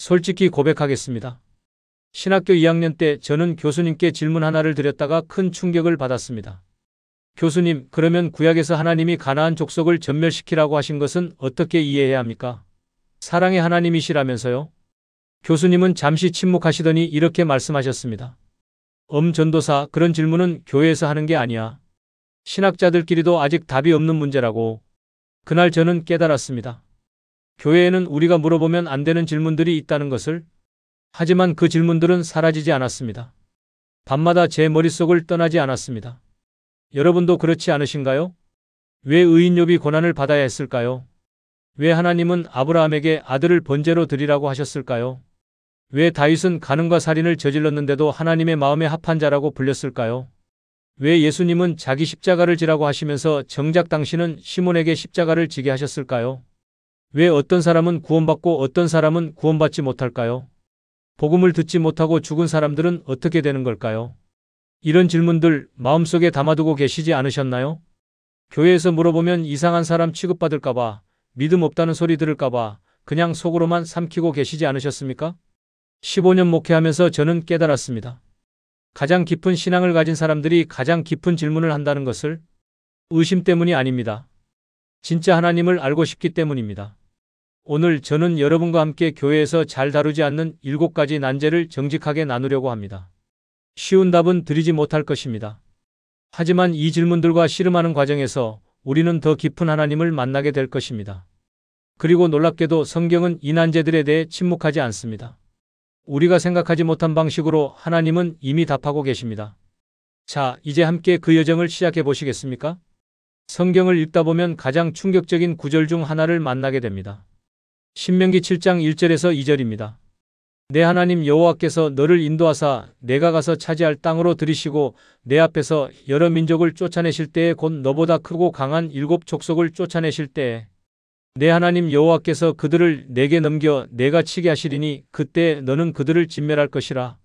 솔직히 고백하겠습니다. 신학교 2학년 때 저는 교수님께 질문 하나를 드렸다가 큰 충격을 받았습니다. 교수님, 그러면 구약에서 하나님이 가나안 족속을 전멸시키라고 하신 것은 어떻게 이해해야 합니까? 사랑의 하나님이시라면서요? 교수님은 잠시 침묵하시더니 이렇게 말씀하셨습니다. 전도사, 그런 질문은 교회에서 하는 게 아니야. 신학자들끼리도 아직 답이 없는 문제라고. 그날 저는 깨달았습니다. 교회에는 우리가 물어보면 안 되는 질문들이 있다는 것을. 하지만 그 질문들은 사라지지 않았습니다. 밤마다 제 머릿속을 떠나지 않았습니다. 여러분도 그렇지 않으신가요? 왜 의인 욥이 고난을 받아야 했을까요? 왜 하나님은 아브라함에게 아들을 번제로 드리라고 하셨을까요? 왜 다윗은 간음과 살인을 저질렀는데도 하나님의 마음에 합한 자라고 불렸을까요? 왜 예수님은 자기 십자가를 지라고 하시면서 정작 당신은 시몬에게 십자가를 지게 하셨을까요? 왜 어떤 사람은 구원받고 어떤 사람은 구원받지 못할까요? 복음을 듣지 못하고 죽은 사람들은 어떻게 되는 걸까요? 이런 질문들 마음속에 담아두고 계시지 않으셨나요? 교회에서 물어보면 이상한 사람 취급받을까봐, 믿음 없다는 소리 들을까봐 그냥 속으로만 삼키고 계시지 않으셨습니까? 15년 목회하면서 저는 깨달았습니다. 가장 깊은 신앙을 가진 사람들이 가장 깊은 질문을 한다는 것을. 의심 때문이 아닙니다. 진짜 하나님을 알고 싶기 때문입니다. 오늘 저는 여러분과 함께 교회에서 잘 다루지 않는 7가지 난제를 정직하게 나누려고 합니다. 쉬운 답은 드리지 못할 것입니다. 하지만 이 질문들과 씨름하는 과정에서 우리는 더 깊은 하나님을 만나게 될 것입니다. 그리고 놀랍게도 성경은 이 난제들에 대해 침묵하지 않습니다. 우리가 생각하지 못한 방식으로 하나님은 이미 답하고 계십니다. 자, 이제 함께 그 여정을 시작해 보시겠습니까? 성경을 읽다 보면 가장 충격적인 구절 중 하나를 만나게 됩니다. 신명기 7장 1절에서 2절입니다. 내 하나님 여호와께서 너를 인도하사 내가 가서 차지할 땅으로 들이시고 내 앞에서 여러 민족을 쫓아내실 때에 곧 너보다 크고 강한 7 족속을 쫓아내실 때에 내 하나님 여호와께서 그들을 내게 넘겨 내가 치게 하시리니 그때 너는 그들을 진멸할 것이라.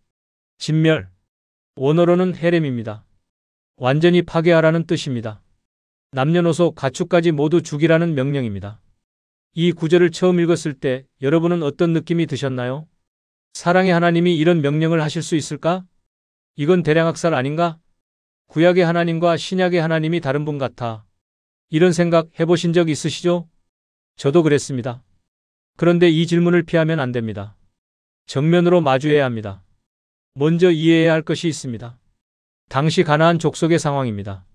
진멸. 원어로는 헤렘입니다. 완전히 파괴하라는 뜻입니다. 남녀노소 가축까지 모두 죽이라는 명령입니다. 이 구절을 처음 읽었을 때 여러분은 어떤 느낌이 드셨나요? 사랑의 하나님이 이런 명령을 하실 수 있을까? 이건 대량학살 아닌가? 구약의 하나님과 신약의 하나님이 다른 분 같아. 이런 생각 해보신 적 있으시죠? 저도 그랬습니다. 그런데 이 질문을 피하면 안 됩니다. 정면으로 마주해야 합니다. 먼저 이해해야 할 것이 있습니다. 당시 가나안 족속의 상황입니다.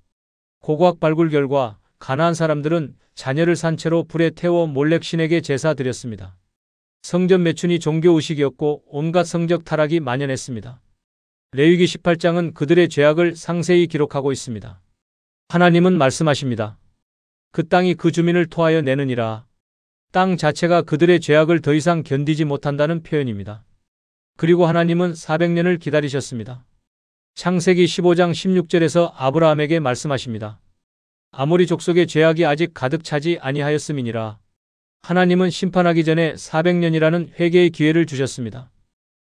고고학 발굴 결과 가나안 사람들은 자녀를 산 채로 불에 태워 몰렉 신에게 제사 드렸습니다. 성전 매춘이 종교의식이었고 온갖 성적 타락이 만연했습니다. 레위기 18장은 그들의 죄악을 상세히 기록하고 있습니다. 하나님은 말씀하십니다. 그 땅이 그 주민을 토하여 내느니라. 땅 자체가 그들의 죄악을 더 이상 견디지 못한다는 표현입니다. 그리고 하나님은 400년을 기다리셨습니다. 창세기 15장 16절에서 아브라함에게 말씀하십니다. 아모리 족속의 죄악이 아직 가득 차지 아니하였음이니라. 하나님은 심판하기 전에 400년이라는 회개의 기회를 주셨습니다.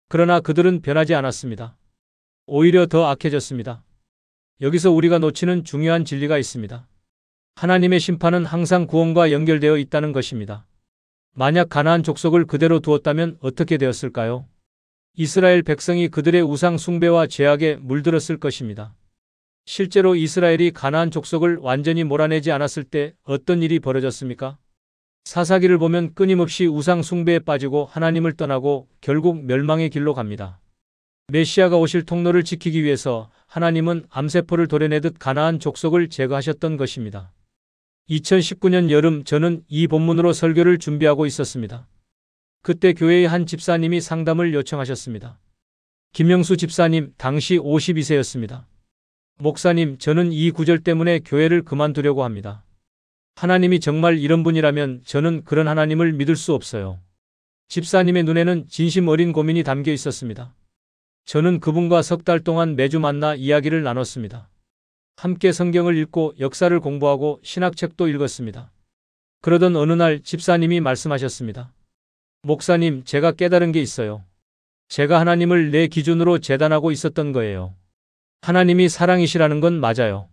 그러나 그들은 변하지 않았습니다. 오히려 더 악해졌습니다. 여기서 우리가 놓치는 중요한 진리가 있습니다. 하나님의 심판은 항상 구원과 연결되어 있다는 것입니다. 만약 가나안 족속을 그대로 두었다면 어떻게 되었을까요? 이스라엘 백성이 그들의 우상 숭배와 죄악에 물들었을 것입니다. 실제로 이스라엘이 가나안 족속을 완전히 몰아내지 않았을 때 어떤 일이 벌어졌습니까? 사사기를 보면 끊임없이 우상 숭배에 빠지고 하나님을 떠나고 결국 멸망의 길로 갑니다. 메시아가 오실 통로를 지키기 위해서 하나님은 암세포를 도려내듯 가나안 족속을 제거하셨던 것입니다. 2019년 여름 저는 이 본문으로 설교를 준비하고 있었습니다. 그때 교회의 한 집사님이 상담을 요청하셨습니다. 김영수 집사님, 당시 52세였습니다. 목사님, 저는 이 구절 때문에 교회를 그만두려고 합니다. 하나님이 정말 이런 분이라면 저는 그런 하나님을 믿을 수 없어요. 집사님의 눈에는 진심 어린 고민이 담겨 있었습니다. 저는 그분과 석 달 동안 매주 만나 이야기를 나눴습니다. 함께 성경을 읽고 역사를 공부하고 신학책도 읽었습니다. 그러던 어느 날 집사님이 말씀하셨습니다. 목사님, 제가 깨달은 게 있어요. 제가 하나님을 내 기준으로 재단하고 있었던 거예요. 하나님이 사랑이시라는 건 맞아요.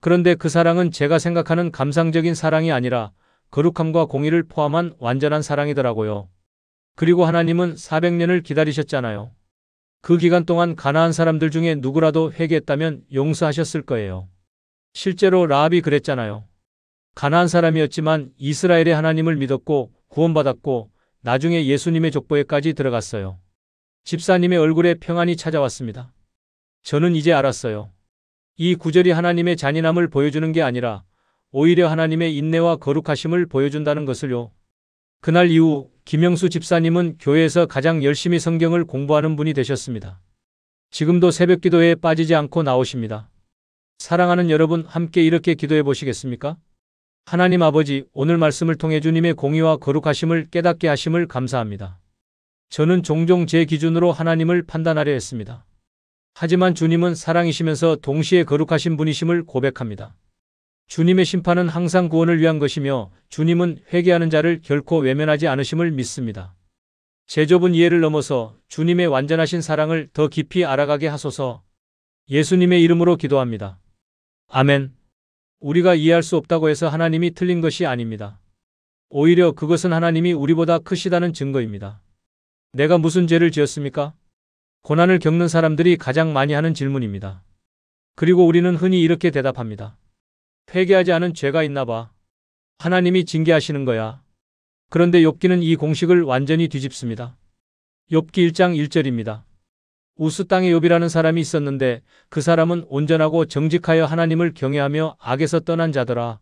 그런데 그 사랑은 제가 생각하는 감상적인 사랑이 아니라 거룩함과 공의를 포함한 완전한 사랑이더라고요. 그리고 하나님은 400년을 기다리셨잖아요. 그 기간 동안 가나안 사람들 중에 누구라도 회개했다면 용서하셨을 거예요. 실제로 라합이 그랬잖아요. 가나안 사람이었지만 이스라엘의 하나님을 믿었고 구원받았고 나중에 예수님의 족보에까지 들어갔어요. 집사님의 얼굴에 평안이 찾아왔습니다. 저는 이제 알았어요. 이 구절이 하나님의 잔인함을 보여주는 게 아니라 오히려 하나님의 인내와 거룩하심을 보여준다는 것을요. 그날 이후 김영수 집사님은 교회에서 가장 열심히 성경을 공부하는 분이 되셨습니다. 지금도 새벽 기도회에 빠지지 않고 나오십니다. 사랑하는 여러분, 함께 이렇게 기도해 보시겠습니까? 하나님 아버지, 오늘 말씀을 통해 주님의 공의와 거룩하심을 깨닫게 하심을 감사합니다. 저는 종종 제 기준으로 하나님을 판단하려 했습니다. 하지만 주님은 사랑이시면서 동시에 거룩하신 분이심을 고백합니다. 주님의 심판은 항상 구원을 위한 것이며 주님은 회개하는 자를 결코 외면하지 않으심을 믿습니다. 제 좁은 이해를 넘어서 주님의 완전하신 사랑을 더 깊이 알아가게 하소서. 예수님의 이름으로 기도합니다. 아멘. 우리가 이해할 수 없다고 해서 하나님이 틀린 것이 아닙니다. 오히려 그것은 하나님이 우리보다 크시다는 증거입니다. 내가 무슨 죄를 지었습니까? 고난을 겪는 사람들이 가장 많이 하는 질문입니다. 그리고 우리는 흔히 이렇게 대답합니다. 회개하지 않은 죄가 있나 봐. 하나님이 징계하시는 거야. 그런데 욥기는 이 공식을 완전히 뒤집습니다. 욥기 1장 1절입니다. 우스 땅에 욥이라는 사람이 있었는데 그 사람은 온전하고 정직하여 하나님을 경외하며 악에서 떠난 자더라.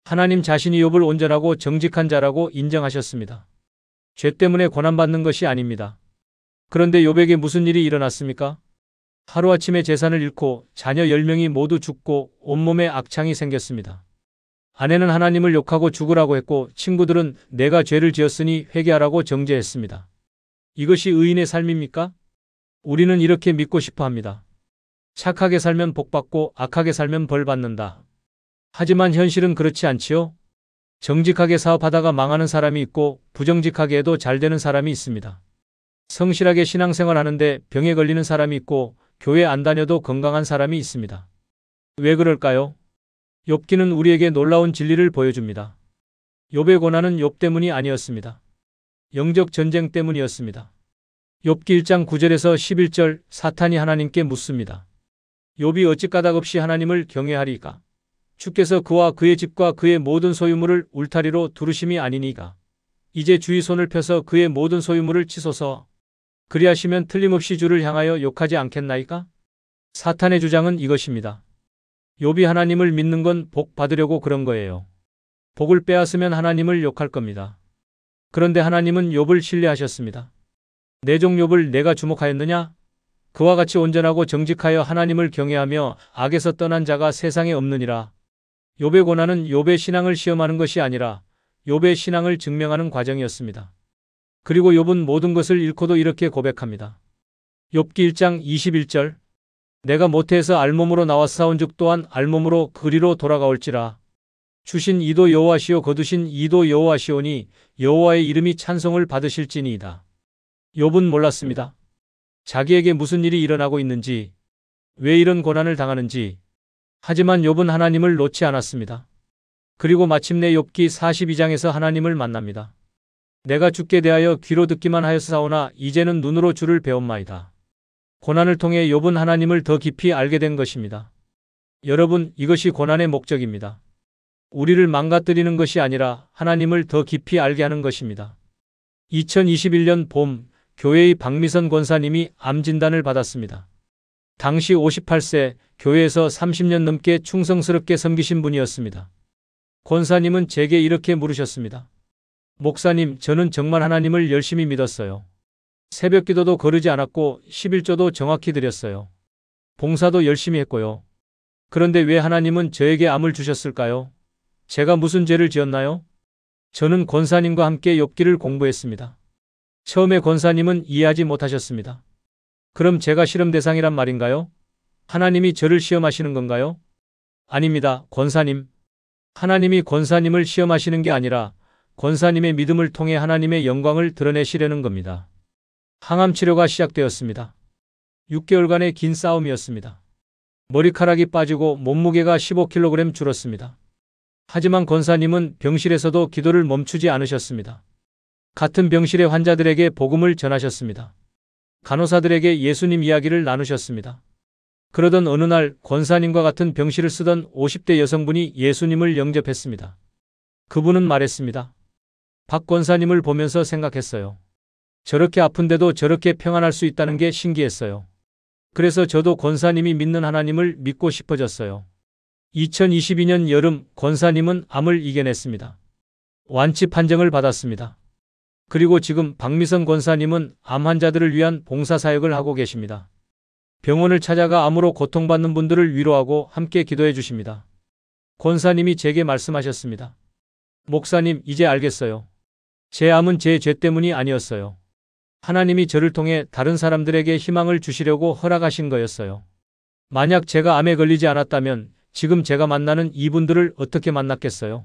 하나님 자신이 욥을 온전하고 정직한 자라고 인정하셨습니다. 죄 때문에 고난받는 것이 아닙니다. 그런데 욥에게 무슨 일이 일어났습니까? 하루아침에 재산을 잃고 자녀 10명이 모두 죽고 온몸에 악창이 생겼습니다. 아내는 하나님을 욕하고 죽으라고 했고 친구들은 내가 죄를 지었으니 회개하라고 정죄했습니다. 이것이 의인의 삶입니까? 우리는 이렇게 믿고 싶어 합니다. 착하게 살면 복받고 악하게 살면 벌받는다. 하지만 현실은 그렇지 않지요? 정직하게 사업하다가 망하는 사람이 있고 부정직하게 해도 잘 되는 사람이 있습니다. 성실하게 신앙생활하는데 병에 걸리는 사람이 있고 교회 안 다녀도 건강한 사람이 있습니다. 왜 그럴까요? 욥기는 우리에게 놀라운 진리를 보여줍니다. 욥의 고난은 욥 때문이 아니었습니다. 영적 전쟁 때문이었습니다. 욥기 1장 9절에서 11절 사탄이 하나님께 묻습니다. 욥이 어찌 까닭없이 하나님을 경외하리까? 주께서 그와 그의 집과 그의 모든 소유물을 울타리로 두르심이 아니니까. 이제 주의 손을 펴서 그의 모든 소유물을 치소서. 그리하시면 틀림없이 주를 향하여 욕하지 않겠나이까? 사탄의 주장은 이것입니다. 욥이 하나님을 믿는 건 복 받으려고 그런 거예요. 복을 빼앗으면 하나님을 욕할 겁니다. 그런데 하나님은 욥을 신뢰하셨습니다. 내 종 욥을 내가 주목하였느냐? 그와 같이 온전하고 정직하여 하나님을 경외하며 악에서 떠난 자가 세상에 없느니라. 욥의 고난은 욥의 신앙을 시험하는 것이 아니라 욥의 신앙을 증명하는 과정이었습니다. 그리고 욥은 모든 것을 잃고도 이렇게 고백합니다. 욥기 1장 21절 내가 모태에서 알몸으로 나왔사온즉 또한 알몸으로 그리로 돌아가올지라. 주신 이도 여호와시오 거두신 이도 여호와시오니 여호와의 이름이 찬송을 받으실지니이다. 욥은 몰랐습니다. 자기에게 무슨 일이 일어나고 있는지, 왜 이런 고난을 당하는지. 하지만 욥은 하나님을 놓지 않았습니다. 그리고 마침내 욥기 42장에서 하나님을 만납니다. 내가 주께 대하여 귀로 듣기만 하였사오나 이제는 눈으로 주를 배웠마이다. 고난을 통해 욥은 하나님을 더 깊이 알게 된 것입니다. 여러분, 이것이 고난의 목적입니다. 우리를 망가뜨리는 것이 아니라 하나님을 더 깊이 알게 하는 것입니다. 2021년 봄, 교회의 박미선 권사님이 암 진단을 받았습니다. 당시 58세, 교회에서 30년 넘게 충성스럽게 섬기신 분이었습니다. 권사님은 제게 이렇게 물으셨습니다. 목사님, 저는 정말 하나님을 열심히 믿었어요. 새벽 기도도 거르지 않았고 11조도 정확히 드렸어요. 봉사도 열심히 했고요. 그런데 왜 하나님은 저에게 암을 주셨을까요? 제가 무슨 죄를 지었나요? 저는 권사님과 함께 욥기를 공부했습니다. 처음에 권사님은 이해하지 못하셨습니다. 그럼 제가 실험 대상이란 말인가요? 하나님이 저를 시험하시는 건가요? 아닙니다, 권사님. 하나님이 권사님을 시험하시는 게 아니라 권사님의 믿음을 통해 하나님의 영광을 드러내시려는 겁니다. 항암 치료가 시작되었습니다. 6개월간의 긴 싸움이었습니다. 머리카락이 빠지고 몸무게가 15kg 줄었습니다. 하지만 권사님은 병실에서도 기도를 멈추지 않으셨습니다. 같은 병실의 환자들에게 복음을 전하셨습니다. 간호사들에게 예수님 이야기를 나누셨습니다. 그러던 어느 날 권사님과 같은 병실을 쓰던 50대 여성분이 예수님을 영접했습니다. 그분은 말했습니다. 박 권사님을 보면서 생각했어요. 저렇게 아픈데도 저렇게 평안할 수 있다는 게 신기했어요. 그래서 저도 권사님이 믿는 하나님을 믿고 싶어졌어요. 2022년 여름 권사님은 암을 이겨냈습니다. 완치 판정을 받았습니다. 그리고 지금 박미선 권사님은 암 환자들을 위한 봉사사역을 하고 계십니다. 병원을 찾아가 암으로 고통받는 분들을 위로하고 함께 기도해 주십니다. 권사님이 제게 말씀하셨습니다. 목사님, 이제 알겠어요. 제 암은 제 죄 때문이 아니었어요. 하나님이 저를 통해 다른 사람들에게 희망을 주시려고 허락하신 거였어요. 만약 제가 암에 걸리지 않았다면 지금 제가 만나는 이분들을 어떻게 만났겠어요?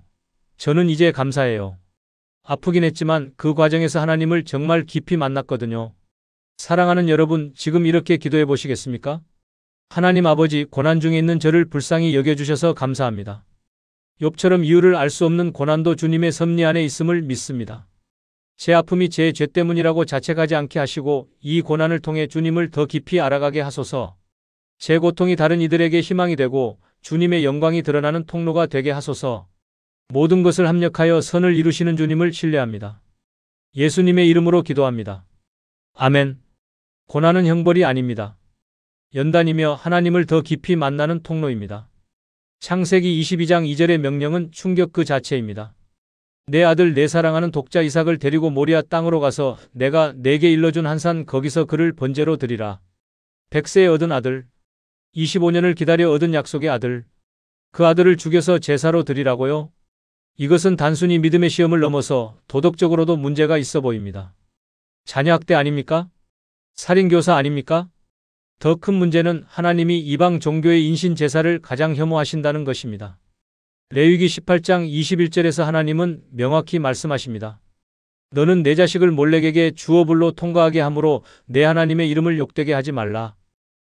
저는 이제 감사해요. 아프긴 했지만 그 과정에서 하나님을 정말 깊이 만났거든요. 사랑하는 여러분, 지금 이렇게 기도해 보시겠습니까? 하나님 아버지, 고난 중에 있는 저를 불쌍히 여겨주셔서 감사합니다. 욥처럼 이유를 알 수 없는 고난도 주님의 섭리 안에 있음을 믿습니다. 제 아픔이 제 죄 때문이라고 자책하지 않게 하시고 이 고난을 통해 주님을 더 깊이 알아가게 하소서. 제 고통이 다른 이들에게 희망이 되고 주님의 영광이 드러나는 통로가 되게 하소서. 모든 것을 합력하여 선을 이루시는 주님을 신뢰합니다. 예수님의 이름으로 기도합니다. 아멘. 고난은 형벌이 아닙니다. 연단이며 하나님을 더 깊이 만나는 통로입니다. 창세기 22장 2절의 명령은 충격 그 자체입니다. 내 아들 내 사랑하는 독자 이삭을 데리고 모리아 땅으로 가서 내가 내게 일러준 한 산 거기서 그를 번제로 드리라. 100세에 얻은 아들, 25년을 기다려 얻은 약속의 아들, 그 아들을 죽여서 제사로 드리라고요? 이것은 단순히 믿음의 시험을 넘어서 도덕적으로도 문제가 있어 보입니다. 자녀학대 아닙니까? 살인교사 아닙니까? 더 큰 문제는 하나님이 이방 종교의 인신 제사를 가장 혐오하신다는 것입니다. 레위기 18장 21절에서 하나님은 명확히 말씀하십니다. 너는 내 자식을 몰렉에게 주어불로 통과하게 함으로 내 하나님의 이름을 욕되게 하지 말라.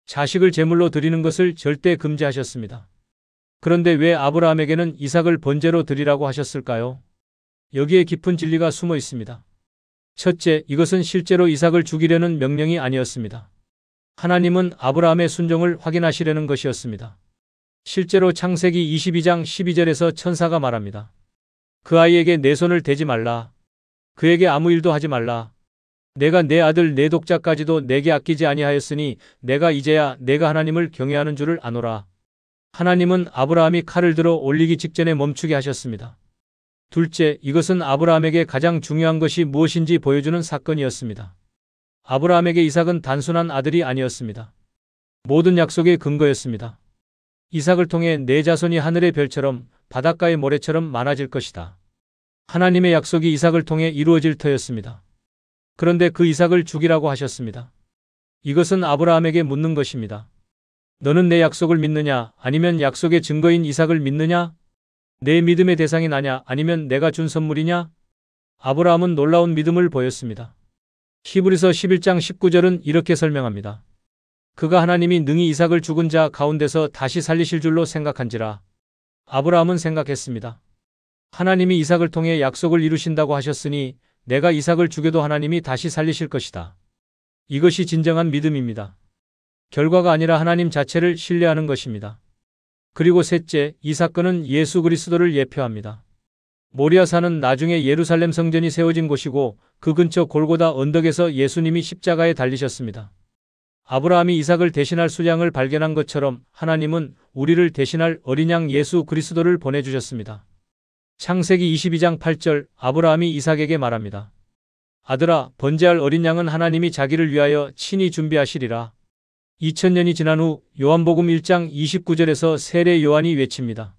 자식을 제물로 드리는 것을 절대 금지하셨습니다. 그런데 왜 아브라함에게는 이삭을 번제로 드리라고 하셨을까요? 여기에 깊은 진리가 숨어 있습니다. 첫째, 이것은 실제로 이삭을 죽이려는 명령이 아니었습니다. 하나님은 아브라함의 순종을 확인하시려는 것이었습니다. 실제로 창세기 22장 12절에서 천사가 말합니다. 그 아이에게 내 손을 대지 말라. 그에게 아무 일도 하지 말라. 내가 내 아들 내 독자까지도 내게 아끼지 아니하였으니 내가 이제야 내가 하나님을 경외하는 줄을 아노라. 하나님은 아브라함이 칼을 들어 올리기 직전에 멈추게 하셨습니다. 둘째, 이것은 아브라함에게 가장 중요한 것이 무엇인지 보여주는 사건이었습니다. 아브라함에게 이삭은 단순한 아들이 아니었습니다. 모든 약속의 근거였습니다. 이삭을 통해 내 자손이 하늘의 별처럼 바닷가의 모래처럼 많아질 것이다. 하나님의 약속이 이삭을 통해 이루어질 터였습니다. 그런데 그 이삭을 죽이라고 하셨습니다. 이것은 아브라함에게 묻는 것입니다. 너는 내 약속을 믿느냐? 아니면 약속의 증거인 이삭을 믿느냐? 내 믿음의 대상이 나냐? 아니면 내가 준 선물이냐? 아브라함은 놀라운 믿음을 보였습니다. 히브리서 11장 19절은 이렇게 설명합니다. 그가 하나님이 능히 이삭을 죽은 자 가운데서 다시 살리실 줄로 생각한지라. 아브라함은 생각했습니다. 하나님이 이삭을 통해 약속을 이루신다고 하셨으니 내가 이삭을 죽여도 하나님이 다시 살리실 것이다. 이것이 진정한 믿음입니다. 결과가 아니라 하나님 자체를 신뢰하는 것입니다. 그리고 셋째, 이 사건은 예수 그리스도를 예표합니다. 모리아산은 나중에 예루살렘 성전이 세워진 곳이고 그 근처 골고다 언덕에서 예수님이 십자가에 달리셨습니다. 아브라함이 이삭을 대신할 수량을 발견한 것처럼 하나님은 우리를 대신할 어린 양 예수 그리스도를 보내주셨습니다. 창세기 22장 8절 아브라함이 이삭에게 말합니다. 아들아, 번제할 어린 양은 하나님이 자기를 위하여 친히 준비하시리라. 2000년이 지난 후 요한복음 1장 29절에서 세례 요한이 외칩니다.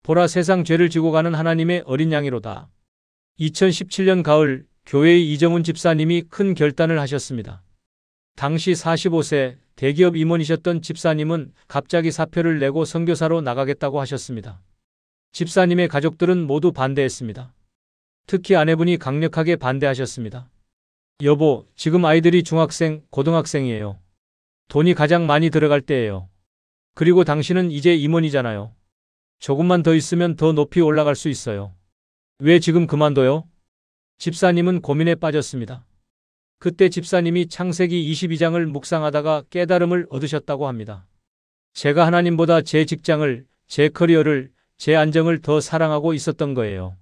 보라, 세상 죄를 지고 가는 하나님의 어린 양이로다. 2017년 가을 교회의 이정훈 집사님이 큰 결단을 하셨습니다. 당시 45세 대기업 임원이셨던 집사님은 갑자기 사표를 내고 선교사로 나가겠다고 하셨습니다. 집사님의 가족들은 모두 반대했습니다. 특히 아내분이 강력하게 반대하셨습니다. 여보, 지금 아이들이 중학생, 고등학생이에요. 돈이 가장 많이 들어갈 때예요. 그리고 당신은 이제 임원이잖아요. 조금만 더 있으면 더 높이 올라갈 수 있어요. 왜 지금 그만둬요? 집사님은 고민에 빠졌습니다. 그때 집사님이 창세기 22장을 묵상하다가 깨달음을 얻으셨다고 합니다. 제가 하나님보다 제 직장을, 제 커리어를, 제 안정을 더 사랑하고 있었던 거예요.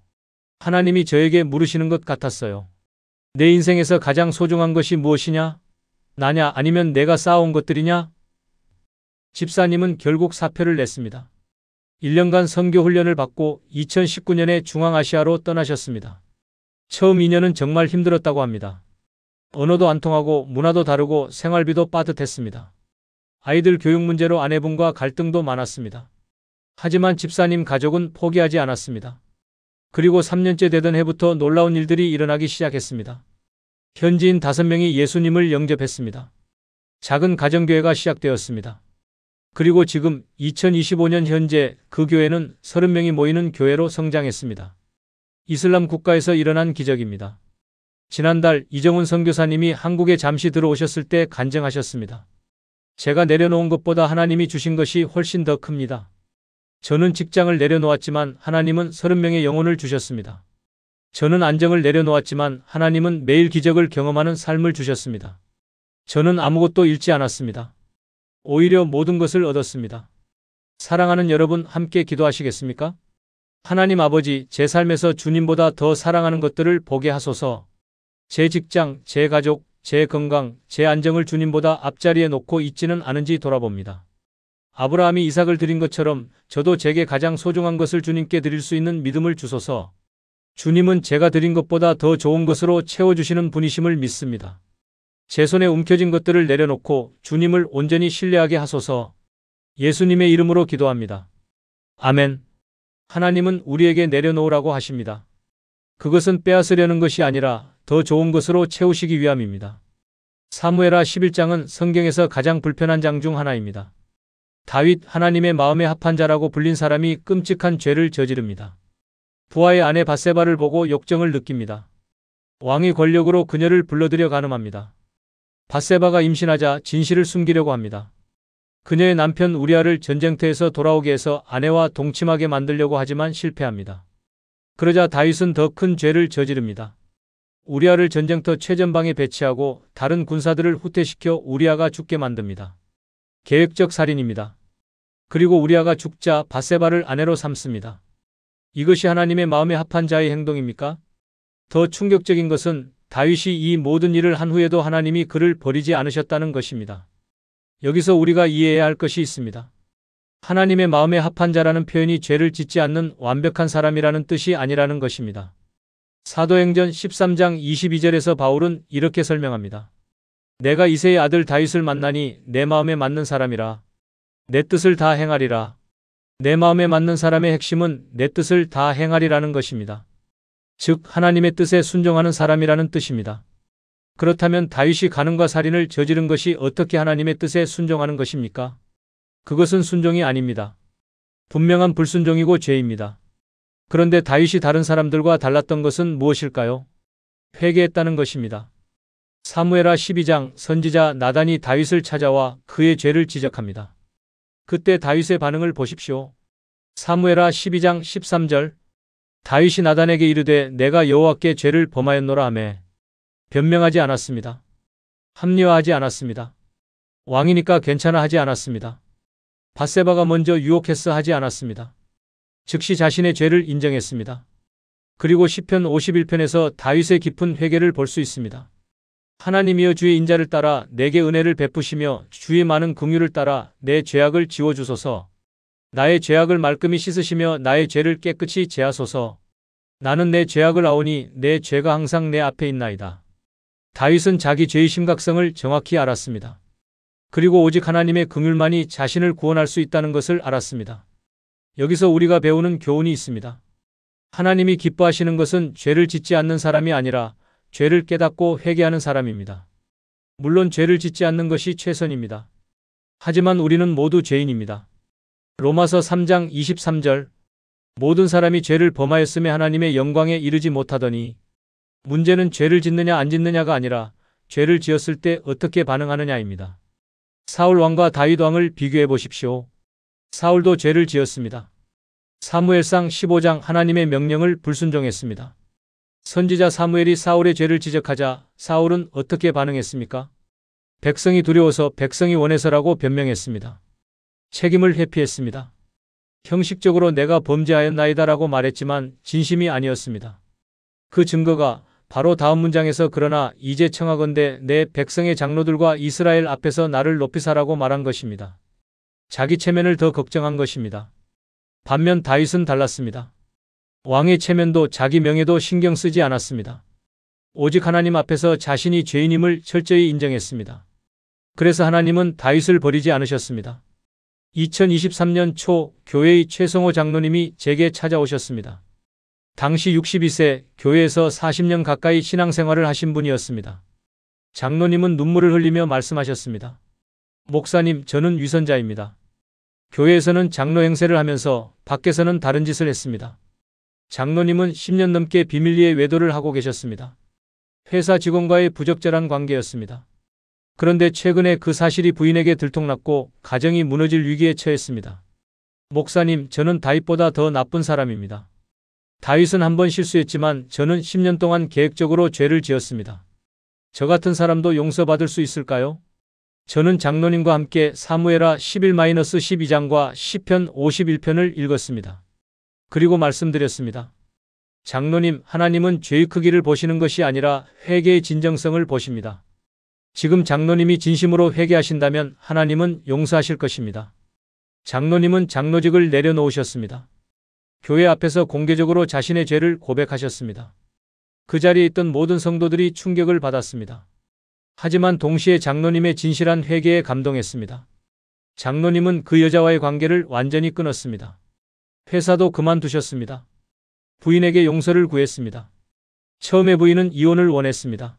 하나님이 저에게 물으시는 것 같았어요. 내 인생에서 가장 소중한 것이 무엇이냐? 나냐 아니면 내가 쌓아온 것들이냐? 집사님은 결국 사표를 냈습니다. 1년간 선교 훈련을 받고 2019년에 중앙아시아로 떠나셨습니다. 처음 2년은 정말 힘들었다고 합니다. 언어도 안 통하고 문화도 다르고 생활비도 빠듯했습니다. 아이들 교육 문제로 아내분과 갈등도 많았습니다. 하지만 집사님 가족은 포기하지 않았습니다. 그리고 3년째 되던 해부터 놀라운 일들이 일어나기 시작했습니다. 현지인 5명이 예수님을 영접했습니다. 작은 가정교회가 시작되었습니다. 그리고 지금 2025년 현재 그 교회는 30명이 모이는 교회로 성장했습니다. 이슬람 국가에서 일어난 기적입니다. 지난달 이정훈 선교사님이 한국에 잠시 들어오셨을 때 간증하셨습니다. 제가 내려놓은 것보다 하나님이 주신 것이 훨씬 더 큽니다. 저는 직장을 내려놓았지만 하나님은 30명의 영혼을 주셨습니다. 저는 안정을 내려놓았지만 하나님은 매일 기적을 경험하는 삶을 주셨습니다. 저는 아무것도 잃지 않았습니다. 오히려 모든 것을 얻었습니다. 사랑하는 여러분, 함께 기도하시겠습니까? 하나님 아버지, 제 삶에서 주님보다 더 사랑하는 것들을 보게 하소서. 제 직장, 제 가족, 제 건강, 제 안정을 주님보다 앞자리에 놓고 있지는 않은지 돌아봅니다. 아브라함이 이삭을 드린 것처럼 저도 제게 가장 소중한 것을 주님께 드릴 수 있는 믿음을 주소서. 주님은 제가 드린 것보다 더 좋은 것으로 채워주시는 분이심을 믿습니다. 제 손에 움켜진 것들을 내려놓고 주님을 온전히 신뢰하게 하소서. 예수님의 이름으로 기도합니다. 아멘. 하나님은 우리에게 내려놓으라고 하십니다. 그것은 빼앗으려는 것이 아니라 더 좋은 것으로 채우시기 위함입니다. 사무엘하 11장은 성경에서 가장 불편한 장 중 하나입니다. 다윗, 하나님의 마음에 합한 자라고 불린 사람이 끔찍한 죄를 저지릅니다. 부하의 아내 밧세바를 보고 욕정을 느낍니다. 왕의 권력으로 그녀를 불러들여 간음합니다. 밧세바가 임신하자 진실을 숨기려고 합니다. 그녀의 남편 우리아를 전쟁터에서 돌아오게 해서 아내와 동침하게 만들려고 하지만 실패합니다. 그러자 다윗은 더 큰 죄를 저지릅니다. 우리아를 전쟁터 최전방에 배치하고 다른 군사들을 후퇴시켜 우리아가 죽게 만듭니다. 계획적 살인입니다. 그리고 우리아가 죽자 밧세바를 아내로 삼습니다. 이것이 하나님의 마음에 합한 자의 행동입니까? 더 충격적인 것은 다윗이 이 모든 일을 한 후에도 하나님이 그를 버리지 않으셨다는 것입니다. 여기서 우리가 이해해야 할 것이 있습니다. 하나님의 마음에 합한 자라는 표현이 죄를 짓지 않는 완벽한 사람이라는 뜻이 아니라는 것입니다. 사도행전 13장 22절에서 바울은 이렇게 설명합니다. 내가 이새의 아들 다윗을 만나니 내 마음에 맞는 사람이라. 내 뜻을 다 행하리라. 내 마음에 맞는 사람의 핵심은 내 뜻을 다 행하리라는 것입니다. 즉 하나님의 뜻에 순종하는 사람이라는 뜻입니다. 그렇다면 다윗이 간음과 살인을 저지른 것이 어떻게 하나님의 뜻에 순종하는 것입니까? 그것은 순종이 아닙니다. 분명한 불순종이고 죄입니다. 그런데 다윗이 다른 사람들과 달랐던 것은 무엇일까요? 회개했다는 것입니다. 사무엘하 12장 선지자 나단이 다윗을 찾아와 그의 죄를 지적합니다. 그때 다윗의 반응을 보십시오. 사무엘하 12장 13절 다윗이 나단에게 이르되 내가 여호와께 죄를 범하였노라 하매 변명하지 않았습니다. 합리화하지 않았습니다. 왕이니까 괜찮아 하지 않았습니다. 밧세바가 먼저 유혹했어 하지 않았습니다. 즉시 자신의 죄를 인정했습니다. 그리고 시편 51편에서 다윗의 깊은 회개를 볼 수 있습니다. 하나님이여 주의 인자를 따라 내게 은혜를 베푸시며 주의 많은 긍휼을 따라 내 죄악을 지워주소서. 나의 죄악을 말끔히 씻으시며 나의 죄를 깨끗이 제하소서. 나는 내 죄악을 아오니 내 죄가 항상 내 앞에 있나이다. 다윗은 자기 죄의 심각성을 정확히 알았습니다. 그리고 오직 하나님의 긍휼만이 자신을 구원할 수 있다는 것을 알았습니다. 여기서 우리가 배우는 교훈이 있습니다. 하나님이 기뻐하시는 것은 죄를 짓지 않는 사람이 아니라 죄를 깨닫고 회개하는 사람입니다. 물론 죄를 짓지 않는 것이 최선입니다. 하지만 우리는 모두 죄인입니다. 로마서 3장 23절 모든 사람이 죄를 범하였음에 하나님의 영광에 이르지 못하더니 문제는 죄를 짓느냐 안 짓느냐가 아니라 죄를 지었을 때 어떻게 반응하느냐입니다. 사울 왕과 다윗 왕을 비교해 보십시오. 사울도 죄를 지었습니다. 사무엘상 15장 하나님의 명령을 불순종했습니다. 선지자 사무엘이 사울의 죄를 지적하자 사울은 어떻게 반응했습니까? 백성이 두려워서 백성이 원해서라고 변명했습니다. 책임을 회피했습니다. 형식적으로 내가 범죄하였나이다라고 말했지만 진심이 아니었습니다. 그 증거가 바로 다음 문장에서 그러나 이제 청하건대 내 백성의 장로들과 이스라엘 앞에서 나를 높이 사라고 말한 것입니다. 자기 체면을 더 걱정한 것입니다. 반면 다윗은 달랐습니다. 왕의 체면도 자기 명예도 신경 쓰지 않았습니다. 오직 하나님 앞에서 자신이 죄인임을 철저히 인정했습니다. 그래서 하나님은 다윗을 버리지 않으셨습니다. 2023년 초 교회의 최성호 장로님이 제게 찾아오셨습니다. 당시 62세, 교회에서 40년 가까이 신앙생활을 하신 분이었습니다. 장로님은 눈물을 흘리며 말씀하셨습니다. 목사님, 저는 위선자입니다. 교회에서는 장로 행세를 하면서 밖에서는 다른 짓을 했습니다. 장로님은 10년 넘게 비밀리에 외도를 하고 계셨습니다. 회사 직원과의 부적절한 관계였습니다. 그런데 최근에 그 사실이 부인에게 들통났고 가정이 무너질 위기에 처했습니다. 목사님, 저는 다윗보다 더 나쁜 사람입니다. 다윗은 한 번 실수했지만 저는 10년 동안 계획적으로 죄를 지었습니다. 저 같은 사람도 용서받을 수 있을까요? 저는 장로님과 함께 사무엘하 11-12장과 시편 51편을 읽었습니다. 그리고 말씀드렸습니다. 장로님, 하나님은 죄의 크기를 보시는 것이 아니라 회개의 진정성을 보십니다. 지금 장로님이 진심으로 회개하신다면 하나님은 용서하실 것입니다. 장로님은 장로직을 내려놓으셨습니다. 교회 앞에서 공개적으로 자신의 죄를 고백하셨습니다. 그 자리에 있던 모든 성도들이 충격을 받았습니다. 하지만 동시에 장로님의 진실한 회개에 감동했습니다. 장로님은 그 여자와의 관계를 완전히 끊었습니다. 회사도 그만두셨습니다. 부인에게 용서를 구했습니다. 처음에 부인은 이혼을 원했습니다.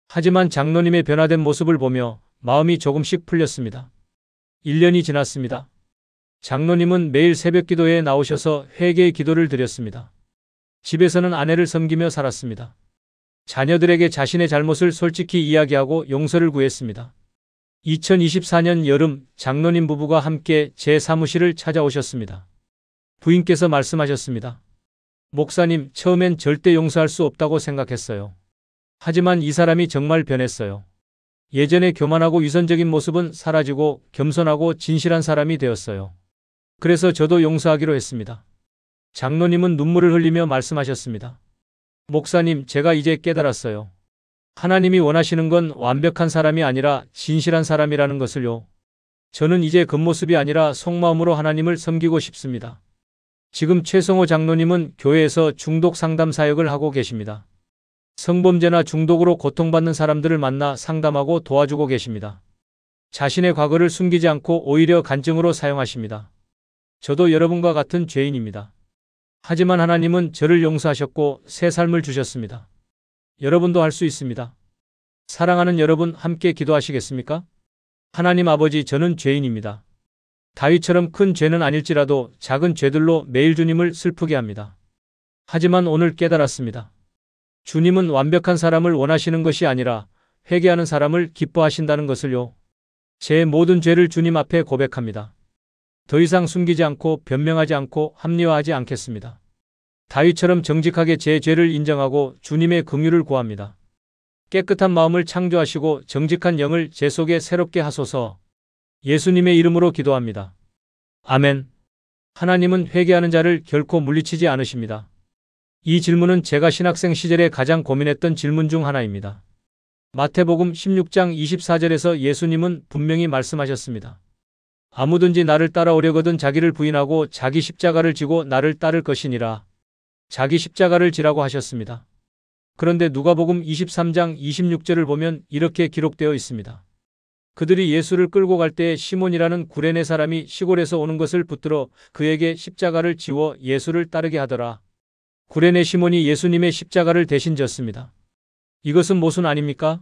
하지만 장로님의 변화된 모습을 보며 마음이 조금씩 풀렸습니다. 1년이 지났습니다. 장로님은 매일 새벽 기도회에 나오셔서 회개의 기도를 드렸습니다. 집에서는 아내를 섬기며 살았습니다. 자녀들에게 자신의 잘못을 솔직히 이야기하고 용서를 구했습니다. 2024년 여름 장로님 부부가 함께 제 사무실을 찾아오셨습니다. 부인께서 말씀하셨습니다. 목사님, 처음엔 절대 용서할 수 없다고 생각했어요. 하지만 이 사람이 정말 변했어요. 예전에 교만하고 위선적인 모습은 사라지고 겸손하고 진실한 사람이 되었어요. 그래서 저도 용서하기로 했습니다. 장로님은 눈물을 흘리며 말씀하셨습니다. 목사님, 제가 이제 깨달았어요. 하나님이 원하시는 건 완벽한 사람이 아니라 진실한 사람이라는 것을요. 저는 이제 겉모습이 아니라 속마음으로 하나님을 섬기고 싶습니다. 지금 최성호 장로님은 교회에서 중독 상담 사역을 하고 계십니다. 성범죄나 중독으로 고통받는 사람들을 만나 상담하고 도와주고 계십니다. 자신의 과거를 숨기지 않고 오히려 간증으로 사용하십니다. 저도 여러분과 같은 죄인입니다. 하지만 하나님은 저를 용서하셨고 새 삶을 주셨습니다. 여러분도 할 수 있습니다. 사랑하는 여러분, 함께 기도하시겠습니까? 하나님 아버지, 저는 죄인입니다. 다윗처럼 큰 죄는 아닐지라도 작은 죄들로 매일 주님을 슬프게 합니다. 하지만 오늘 깨달았습니다. 주님은 완벽한 사람을 원하시는 것이 아니라 회개하는 사람을 기뻐하신다는 것을요. 제 모든 죄를 주님 앞에 고백합니다. 더 이상 숨기지 않고 변명하지 않고 합리화하지 않겠습니다. 다윗처럼 정직하게 제 죄를 인정하고 주님의 긍휼을 구합니다. 깨끗한 마음을 창조하시고 정직한 영을 제 속에 새롭게 하소서. 예수님의 이름으로 기도합니다. 아멘. 하나님은 회개하는 자를 결코 물리치지 않으십니다. 이 질문은 제가 신학생 시절에 가장 고민했던 질문 중 하나입니다. 마태복음 16장 24절에서 예수님은 분명히 말씀하셨습니다. 아무든지 나를 따라오려거든 자기를 부인하고 자기 십자가를 지고 나를 따를 것이니라. 자기 십자가를 지라고 하셨습니다. 그런데 누가복음 23장 26절을 보면 이렇게 기록되어 있습니다. 그들이 예수를 끌고 갈 때에 시몬이라는 구레네 사람이 시골에서 오는 것을 붙들어 그에게 십자가를 지워 예수를 따르게 하더라. 구레네 시몬이 예수님의 십자가를 대신 졌습니다. 이것은 모순 아닙니까?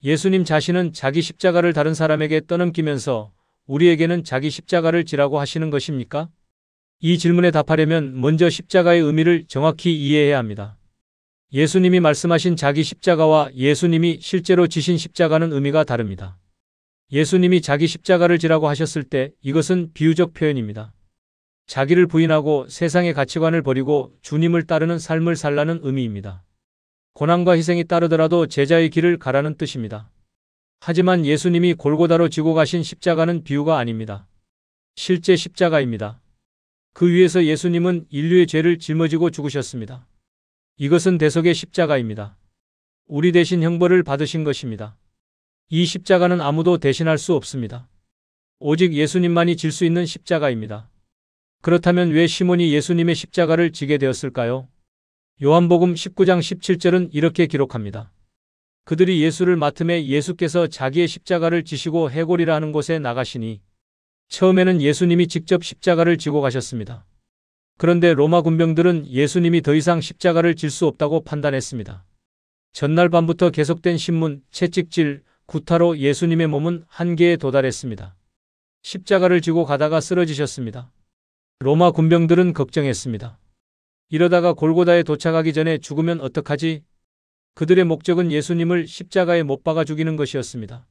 예수님 자신은 자기 십자가를 다른 사람에게 떠넘기면서 우리에게는 자기 십자가를 지라고 하시는 것입니까? 이 질문에 답하려면 먼저 십자가의 의미를 정확히 이해해야 합니다. 예수님이 말씀하신 자기 십자가와 예수님이 실제로 지신 십자가는 의미가 다릅니다. 예수님이 자기 십자가를 지라고 하셨을 때 이것은 비유적 표현입니다. 자기를 부인하고 세상의 가치관을 버리고 주님을 따르는 삶을 살라는 의미입니다. 고난과 희생이 따르더라도 제자의 길을 가라는 뜻입니다. 하지만 예수님이 골고다로 지고 가신 십자가는 비유가 아닙니다. 실제 십자가입니다. 그 위에서 예수님은 인류의 죄를 짊어지고 죽으셨습니다. 이것은 대속의 십자가입니다. 우리 대신 형벌을 받으신 것입니다. 이 십자가는 아무도 대신할 수 없습니다. 오직 예수님만이 질 수 있는 십자가입니다. 그렇다면 왜 시몬이 예수님의 십자가를 지게 되었을까요? 요한복음 19장 17절은 이렇게 기록합니다. 그들이 예수를 맡음에 예수께서 자기의 십자가를 지시고 해골이라 하는 곳에 나가시니, 처음에는 예수님이 직접 십자가를 지고 가셨습니다. 그런데 로마 군병들은 예수님이 더 이상 십자가를 질 수 없다고 판단했습니다. 전날 밤부터 계속된 신문, 채찍질, 구타로 예수님의 몸은 한계에 도달했습니다. 십자가를 지고 가다가 쓰러지셨습니다. 로마 군병들은 걱정했습니다. 이러다가 골고다에 도착하기 전에 죽으면 어떡하지? 그들의 목적은 예수님을 십자가에 못 박아 죽이는 것이었습니다.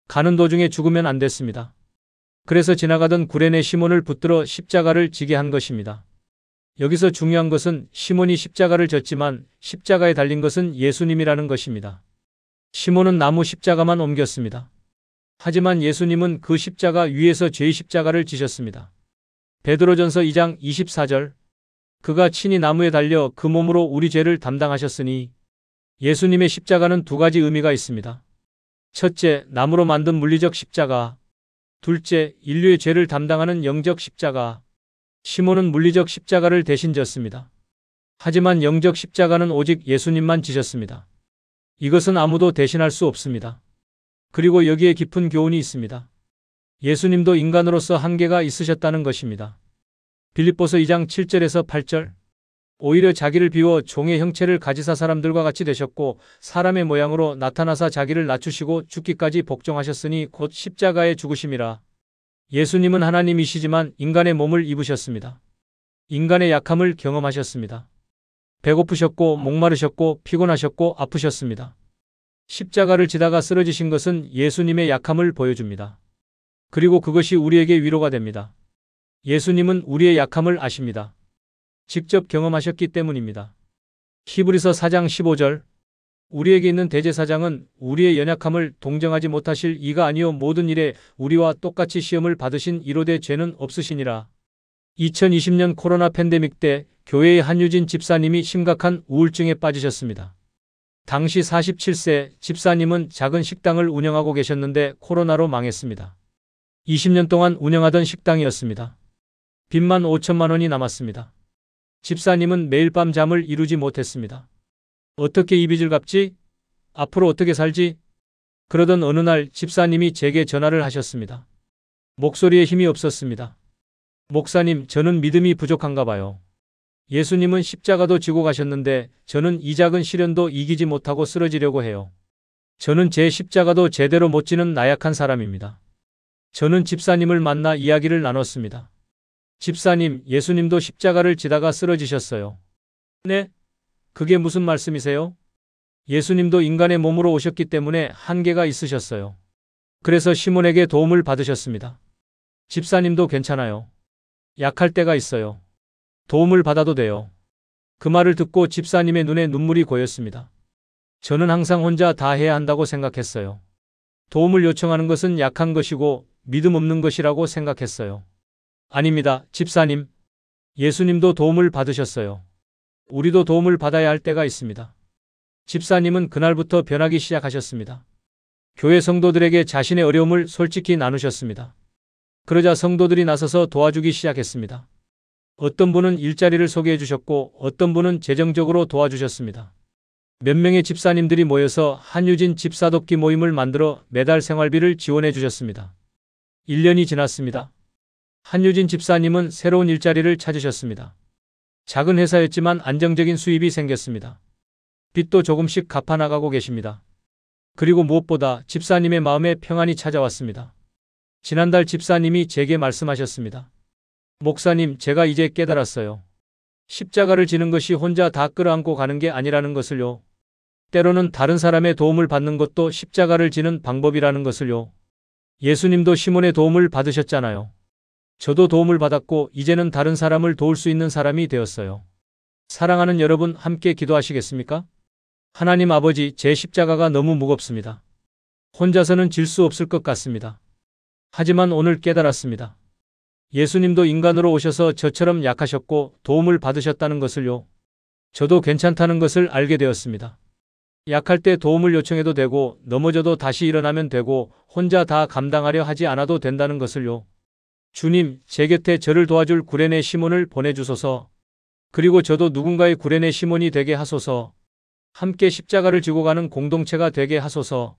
가는 도중에 죽으면 안 됐습니다. 그래서 지나가던 구레네 시몬을 붙들어 십자가를 지게 한 것입니다. 여기서 중요한 것은 시몬이 십자가를 졌지만 십자가에 달린 것은 예수님이라는 것입니다. 시몬은 나무 십자가만 옮겼습니다. 하지만 예수님은 그 십자가 위에서 죄의 십자가를 지셨습니다. 베드로전서 2장 24절, 그가 친히 나무에 달려 그 몸으로 우리 죄를 담당하셨으니, 예수님의 십자가는 두 가지 의미가 있습니다. 첫째, 나무로 만든 물리적 십자가. 둘째, 인류의 죄를 담당하는 영적 십자가. 시몬은 물리적 십자가를 대신 졌습니다. 하지만 영적 십자가는 오직 예수님만 지셨습니다. 이것은 아무도 대신할 수 없습니다. 그리고 여기에 깊은 교훈이 있습니다. 예수님도 인간으로서 한계가 있으셨다는 것입니다. 빌립보서 2장 7절에서 8절, 오히려 자기를 비워 종의 형체를 가지사 사람들과 같이 되셨고 사람의 모양으로 나타나사 자기를 낮추시고 죽기까지 복종하셨으니 곧 십자가에 죽으심이라. 예수님은 하나님이시지만 인간의 몸을 입으셨습니다. 인간의 약함을 경험하셨습니다. 배고프셨고 목마르셨고 피곤하셨고 아프셨습니다. 십자가를 지다가 쓰러지신 것은 예수님의 약함을 보여줍니다. 그리고 그것이 우리에게 위로가 됩니다. 예수님은 우리의 약함을 아십니다. 직접 경험하셨기 때문입니다. 히브리서 4장 15절, 우리에게 있는 대제사장은 우리의 연약함을 동정하지 못하실 이가 아니요 모든 일에 우리와 똑같이 시험을 받으신 이로되 죄는 없으시니라. 2020년 코로나 팬데믹 때 교회의 한유진 집사님이 심각한 우울증에 빠지셨습니다. 당시 47세 집사님은 작은 식당을 운영하고 계셨는데 코로나로 망했습니다. 20년 동안 운영하던 식당이었습니다. 빚만 5천만 원이 남았습니다. 집사님은 매일 밤 잠을 이루지 못했습니다. 어떻게 이 빚을 갚지? 앞으로 어떻게 살지? 그러던 어느 날 집사님이 제게 전화를 하셨습니다. 목소리에 힘이 없었습니다. 목사님, 저는 믿음이 부족한가 봐요. 예수님은 십자가도 지고 가셨는데 저는 이 작은 시련도 이기지 못하고 쓰러지려고 해요. 저는 제 십자가도 제대로 못 지는 나약한 사람입니다. 저는 집사님을 만나 이야기를 나눴습니다. 집사님, 예수님도 십자가를 지다가 쓰러지셨어요. 네? 그게 무슨 말씀이세요? 예수님도 인간의 몸으로 오셨기 때문에 한계가 있으셨어요. 그래서 시몬에게 도움을 받으셨습니다. 집사님도 괜찮아요. 약할 때가 있어요. 도움을 받아도 돼요. 그 말을 듣고 집사님의 눈에 눈물이 고였습니다. 저는 항상 혼자 다 해야 한다고 생각했어요. 도움을 요청하는 것은 약한 것이고 믿음 없는 것이라고 생각했어요. 아닙니다, 집사님. 예수님도 도움을 받으셨어요. 우리도 도움을 받아야 할 때가 있습니다. 집사님은 그날부터 변하기 시작하셨습니다. 교회 성도들에게 자신의 어려움을 솔직히 나누셨습니다. 그러자 성도들이 나서서 도와주기 시작했습니다. 어떤 분은 일자리를 소개해 주셨고 어떤 분은 재정적으로 도와주셨습니다. 몇 명의 집사님들이 모여서 한유진 집사돕기 모임을 만들어 매달 생활비를 지원해 주셨습니다. 1년이 지났습니다. 한유진 집사님은 새로운 일자리를 찾으셨습니다. 작은 회사였지만 안정적인 수입이 생겼습니다. 빚도 조금씩 갚아나가고 계십니다. 그리고 무엇보다 집사님의 마음에 평안이 찾아왔습니다. 지난달 집사님이 제게 말씀하셨습니다. 목사님, 제가 이제 깨달았어요. 십자가를 지는 것이 혼자 다 끌어안고 가는 게 아니라는 것을요. 때로는 다른 사람의 도움을 받는 것도 십자가를 지는 방법이라는 것을요. 예수님도 시몬의 도움을 받으셨잖아요. 저도 도움을 받았고 이제는 다른 사람을 도울 수 있는 사람이 되었어요. 사랑하는 여러분, 함께 기도하시겠습니까? 하나님 아버지, 제 십자가가 너무 무겁습니다. 혼자서는 질 수 없을 것 같습니다. 하지만 오늘 깨달았습니다. 예수님도 인간으로 오셔서 저처럼 약하셨고 도움을 받으셨다는 것을요. 저도 괜찮다는 것을 알게 되었습니다. 약할 때 도움을 요청해도 되고 넘어져도 다시 일어나면 되고 혼자 다 감당하려 하지 않아도 된다는 것을요. 주님, 제 곁에 저를 도와줄 구레네 시몬을 보내주소서. 그리고 저도 누군가의 구레네 시몬이 되게 하소서. 함께 십자가를 지고 가는 공동체가 되게 하소서.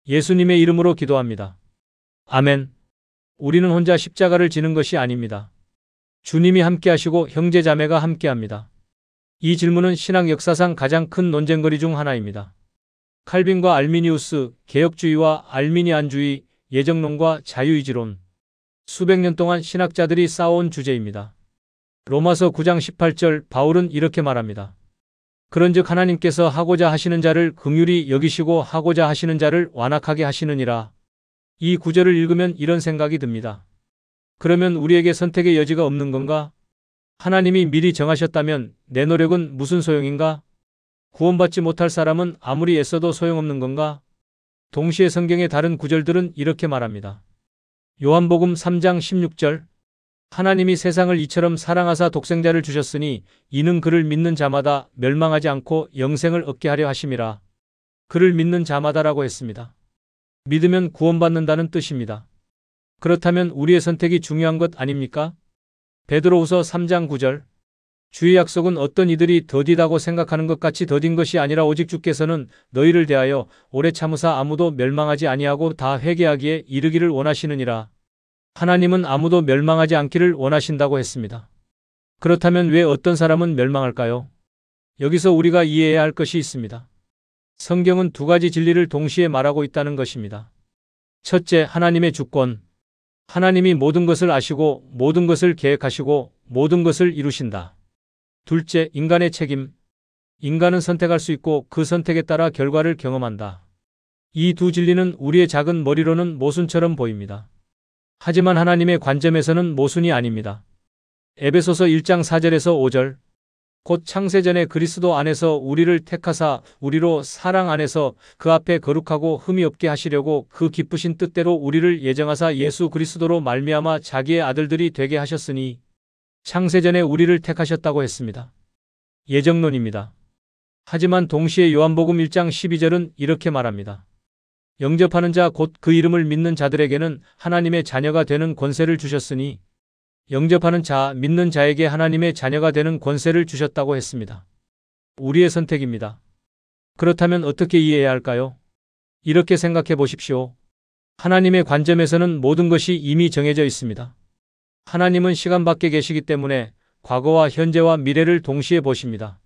예수님의 이름으로 기도합니다. 아멘. 우리는 혼자 십자가를 지는 것이 아닙니다. 주님이 함께 하시고 형제자매가 함께 합니다. 이 질문은 신학 역사상 가장 큰 논쟁거리 중 하나입니다. 칼빈과 알미니우스, 개혁주의와 알미니안주의, 예정론과 자유의지론. 수백 년 동안 신학자들이 싸워온 주제입니다. 로마서 9장 18절 바울은 이렇게 말합니다. 그런즉 하나님께서 하고자 하시는 자를 긍휼히 여기시고 하고자 하시는 자를 완악하게 하시느니라. 이 구절을 읽으면 이런 생각이 듭니다. 그러면 우리에게 선택의 여지가 없는 건가? 하나님이 미리 정하셨다면 내 노력은 무슨 소용인가? 구원받지 못할 사람은 아무리 애써도 소용없는 건가? 동시에 성경의 다른 구절들은 이렇게 말합니다. 요한복음 3장 16절 하나님이 세상을 이처럼 사랑하사 독생자를 주셨으니 이는 그를 믿는 자마다 멸망하지 않고 영생을 얻게 하려 하심이라. 그를 믿는 자마다라고 했습니다. 믿으면 구원받는다는 뜻입니다. 그렇다면 우리의 선택이 중요한 것 아닙니까? 베드로후서 3장 9절 주의 약속은 어떤 이들이 더디다고 생각하는 것 같이 더딘 것이 아니라 오직 주께서는 너희를 대하여 오래 참으사 아무도 멸망하지 아니하고 다 회개하기에 이르기를 원하시느니라. 하나님은 아무도 멸망하지 않기를 원하신다고 했습니다. 그렇다면 왜 어떤 사람은 멸망할까요? 여기서 우리가 이해해야 할 것이 있습니다. 성경은 두 가지 진리를 동시에 말하고 있다는 것입니다. 첫째, 하나님의 주권. 하나님이 모든 것을 아시고 모든 것을 계획하시고 모든 것을 이루신다. 둘째, 인간의 책임. 인간은 선택할 수 있고 그 선택에 따라 결과를 경험한다. 이 두 진리는 우리의 작은 머리로는 모순처럼 보입니다. 하지만 하나님의 관점에서는 모순이 아닙니다. 에베소서 1장 4절에서 5절 곧 창세전에 그리스도 안에서 우리를 택하사 우리로 사랑 안에서 그 앞에 거룩하고 흠이 없게 하시려고 그 기쁘신 뜻대로 우리를 예정하사 예수 그리스도로 말미암아 자기의 아들들이 되게 하셨으니 창세전에 우리를 택하셨다고 했습니다. 예정론입니다. 하지만 동시에 요한복음 1장 12절은 이렇게 말합니다. 영접하는 자 곧 그 이름을 믿는 자들에게는 하나님의 자녀가 되는 권세를 주셨으니 영접하는 자, 믿는 자에게 하나님의 자녀가 되는 권세를 주셨다고 했습니다. 우리의 선택입니다. 그렇다면 어떻게 이해해야 할까요? 이렇게 생각해 보십시오. 하나님의 관점에서는 모든 것이 이미 정해져 있습니다. 하나님은 시간 밖에 계시기 때문에 과거와 현재와 미래를 동시에 보십니다.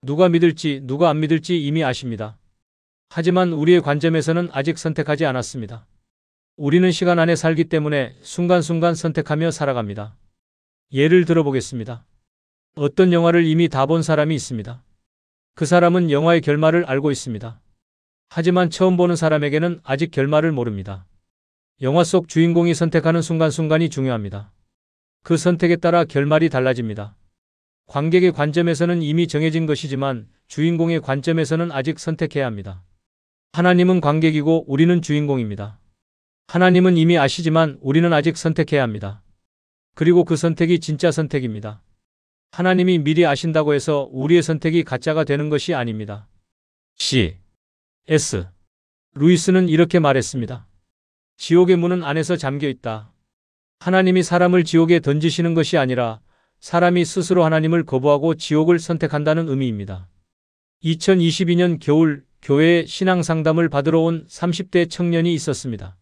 누가 믿을지 누가 안 믿을지 이미 아십니다. 하지만 우리의 관점에서는 아직 선택하지 않았습니다. 우리는 시간 안에 살기 때문에 순간순간 선택하며 살아갑니다. 예를 들어보겠습니다. 어떤 영화를 이미 다 본 사람이 있습니다. 그 사람은 영화의 결말을 알고 있습니다. 하지만 처음 보는 사람에게는 아직 결말을 모릅니다. 영화 속 주인공이 선택하는 순간순간이 중요합니다. 그 선택에 따라 결말이 달라집니다. 관객의 관점에서는 이미 정해진 것이지만 주인공의 관점에서는 아직 선택해야 합니다. 하나님은 관객이고 우리는 주인공입니다. 하나님은 이미 아시지만 우리는 아직 선택해야 합니다. 그리고 그 선택이 진짜 선택입니다. 하나님이 미리 아신다고 해서 우리의 선택이 가짜가 되는 것이 아닙니다. C.S. 루이스는 이렇게 말했습니다. 지옥의 문은 안에서 잠겨 있다. 하나님이 사람을 지옥에 던지시는 것이 아니라 사람이 스스로 하나님을 거부하고 지옥을 선택한다는 의미입니다. 2022년 겨울 교회에 신앙상담을 받으러 온 30대 청년이 있었습니다.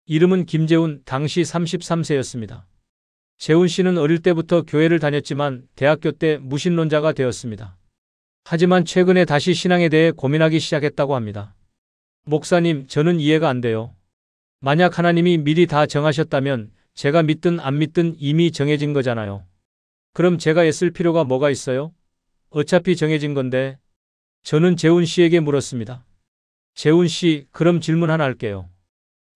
이름은 김재훈, 당시 33세였습니다. 재훈 씨는 어릴 때부터 교회를 다녔지만 대학교 때 무신론자가 되었습니다. 하지만 최근에 다시 신앙에 대해 고민하기 시작했다고 합니다. 목사님, 저는 이해가 안 돼요. 만약 하나님이 미리 다 정하셨다면 제가 믿든 안 믿든 이미 정해진 거잖아요. 그럼 제가 애쓸 필요가 뭐가 있어요? 어차피 정해진 건데. 저는 재훈 씨에게 물었습니다. 재훈 씨, 그럼 질문 하나 할게요.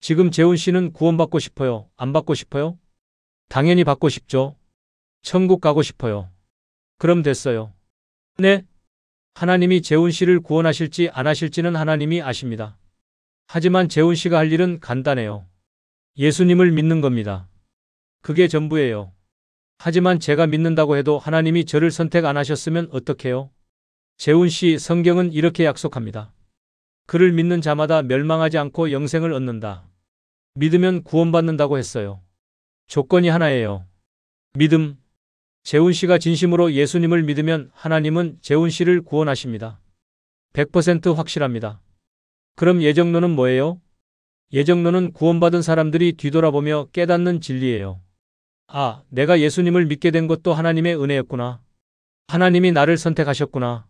지금 재훈 씨는 구원받고 싶어요? 안 받고 싶어요? 당연히 받고 싶죠. 천국 가고 싶어요. 그럼 됐어요. 네? 하나님이 재훈 씨를 구원하실지 안 하실지는 하나님이 아십니다. 하지만 재훈 씨가 할 일은 간단해요. 예수님을 믿는 겁니다. 그게 전부예요. 하지만 제가 믿는다고 해도 하나님이 저를 선택 안 하셨으면 어떡해요? 재훈 씨, 성경은 이렇게 약속합니다. 그를 믿는 자마다 멸망하지 않고 영생을 얻는다. 믿으면 구원받는다고 했어요. 조건이 하나예요. 믿음. 재훈 씨가 진심으로 예수님을 믿으면 하나님은 재훈 씨를 구원하십니다. 100% 확실합니다. 그럼 예정론은 뭐예요? 예정론은 구원받은 사람들이 뒤돌아보며 깨닫는 진리예요. 아, 내가 예수님을 믿게 된 것도 하나님의 은혜였구나. 하나님이 나를 선택하셨구나.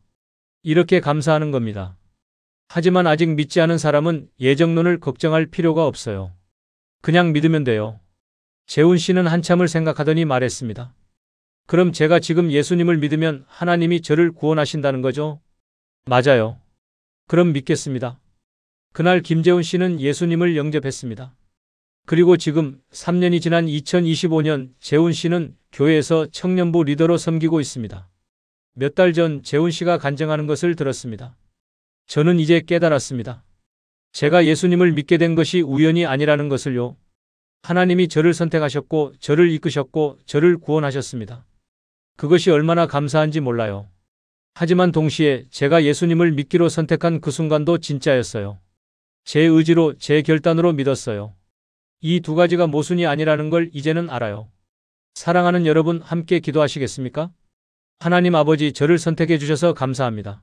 이렇게 감사하는 겁니다. 하지만 아직 믿지 않은 사람은 예정론을 걱정할 필요가 없어요. 그냥 믿으면 돼요. 재훈 씨는 한참을 생각하더니 말했습니다. 그럼 제가 지금 예수님을 믿으면 하나님이 저를 구원하신다는 거죠? 맞아요. 그럼 믿겠습니다. 그날 김재훈 씨는 예수님을 영접했습니다. 그리고 지금 3년이 지난 2025년 재훈 씨는 교회에서 청년부 리더로 섬기고 있습니다. 몇 달 전 재훈 씨가 간증하는 것을 들었습니다. 저는 이제 깨달았습니다. 제가 예수님을 믿게 된 것이 우연이 아니라는 것을요. 하나님이 저를 선택하셨고 저를 이끄셨고 저를 구원하셨습니다. 그것이 얼마나 감사한지 몰라요. 하지만 동시에 제가 예수님을 믿기로 선택한 그 순간도 진짜였어요. 제 의지로 제 결단으로 믿었어요. 이 두 가지가 모순이 아니라는 걸 이제는 알아요. 사랑하는 여러분, 함께 기도하시겠습니까? 하나님 아버지, 저를 선택해 주셔서 감사합니다.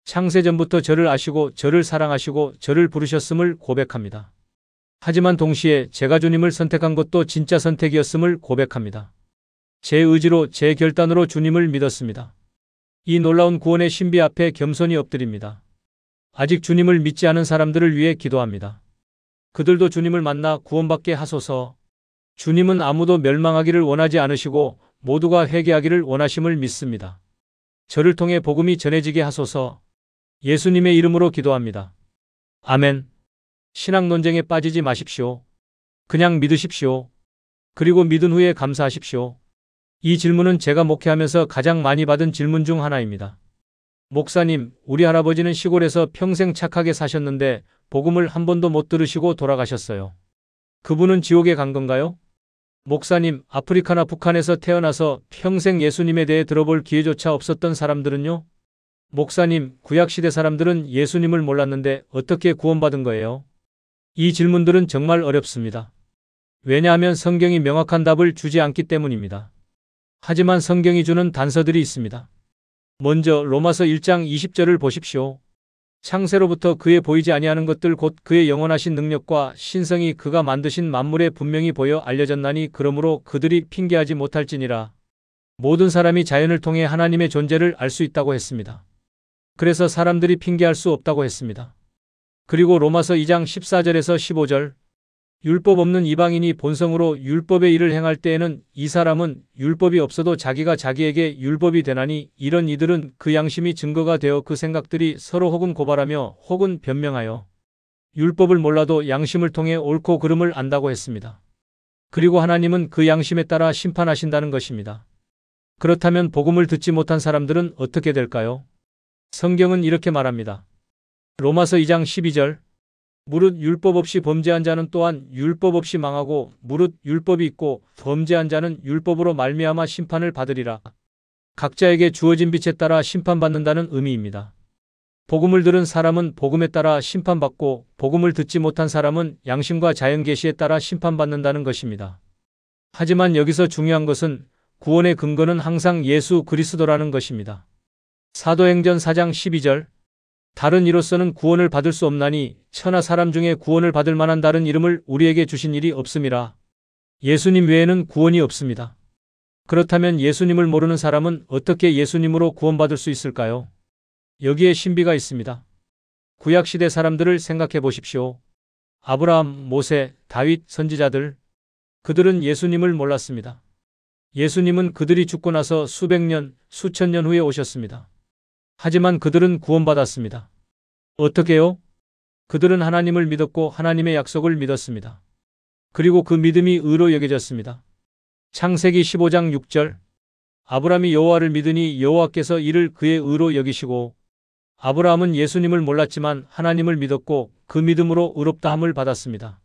창세전부터 저를 아시고 저를 사랑하시고 저를 부르셨음을 고백합니다. 하지만 동시에 제가 주님을 선택한 것도 진짜 선택이었음을 고백합니다. 제 의지로 제 결단으로 주님을 믿었습니다. 이 놀라운 구원의 신비 앞에 겸손히 엎드립니다. 아직 주님을 믿지 않은 사람들을 위해 기도합니다. 그들도 주님을 만나 구원받게 하소서. 주님은 아무도 멸망하기를 원하지 않으시고 모두가 회개하기를 원하심을 믿습니다. 저를 통해 복음이 전해지게 하소서. 예수님의 이름으로 기도합니다. 아멘. 신앙 논쟁에 빠지지 마십시오. 그냥 믿으십시오. 그리고 믿은 후에 감사하십시오. 이 질문은 제가 목회하면서 가장 많이 받은 질문 중 하나입니다. 목사님, 우리 할아버지는 시골에서 평생 착하게 사셨는데 복음을 한 번도 못 들으시고 돌아가셨어요. 그분은 지옥에 간 건가요? 목사님, 아프리카나 북한에서 태어나서 평생 예수님에 대해 들어볼 기회조차 없었던 사람들은요? 목사님, 구약시대 사람들은 예수님을 몰랐는데 어떻게 구원받은 거예요? 이 질문들은 정말 어렵습니다. 왜냐하면 성경이 명확한 답을 주지 않기 때문입니다. 하지만 성경이 주는 단서들이 있습니다. 먼저 로마서 1장 20절을 보십시오. 창세로부터 그의 보이지 아니하는 것들 곧 그의 영원하신 능력과 신성이 그가 만드신 만물에 분명히 보여 알려졌나니 그러므로 그들이 핑계하지 못할지니라. 모든 사람이 자연을 통해 하나님의 존재를 알 수 있다고 했습니다. 그래서 사람들이 핑계할 수 없다고 했습니다. 그리고 로마서 2장 14절에서 15절 율법 없는 이방인이 본성으로 율법의 일을 행할 때에는 이 사람은 율법이 없어도 자기가 자기에게 율법이 되나니 이런 이들은 그 양심이 증거가 되어 그 생각들이 서로 혹은 고발하며 혹은 변명하여 율법을 몰라도 양심을 통해 옳고 그름을 안다고 했습니다. 그리고 하나님은 그 양심에 따라 심판하신다는 것입니다. 그렇다면 복음을 듣지 못한 사람들은 어떻게 될까요? 성경은 이렇게 말합니다. 로마서 2장 12절 무릇 율법 없이 범죄한 자는 또한 율법 없이 망하고 무릇 율법이 있고 범죄한 자는 율법으로 말미암아 심판을 받으리라. 각자에게 주어진 빛에 따라 심판받는다는 의미입니다. 복음을 들은 사람은 복음에 따라 심판받고 복음을 듣지 못한 사람은 양심과 자연계시에 따라 심판받는다는 것입니다. 하지만 여기서 중요한 것은 구원의 근거는 항상 예수 그리스도라는 것입니다. 사도행전 4장 12절 다른 이로서는 구원을 받을 수 없나니 천하 사람 중에 구원을 받을 만한 다른 이름을 우리에게 주신 일이 없음이라. 예수님 외에는 구원이 없습니다. 그렇다면 예수님을 모르는 사람은 어떻게 예수님으로 구원받을 수 있을까요? 여기에 신비가 있습니다. 구약시대 사람들을 생각해 보십시오. 아브라함, 모세, 다윗, 선지자들. 그들은 예수님을 몰랐습니다. 예수님은 그들이 죽고 나서 수백 년, 수천 년 후에 오셨습니다. 하지만 그들은 구원받았습니다. 어떻게요? 그들은 하나님을 믿었고 하나님의 약속을 믿었습니다. 그리고 그 믿음이 의로 여겨졌습니다. 창세기 15장 6절 아브라함이 여호와를 믿으니 여호와께서 이를 그의 의로 여기시고 아브라함은 예수님을 몰랐지만 하나님을 믿었고 그 믿음으로 의롭다함을 받았습니다.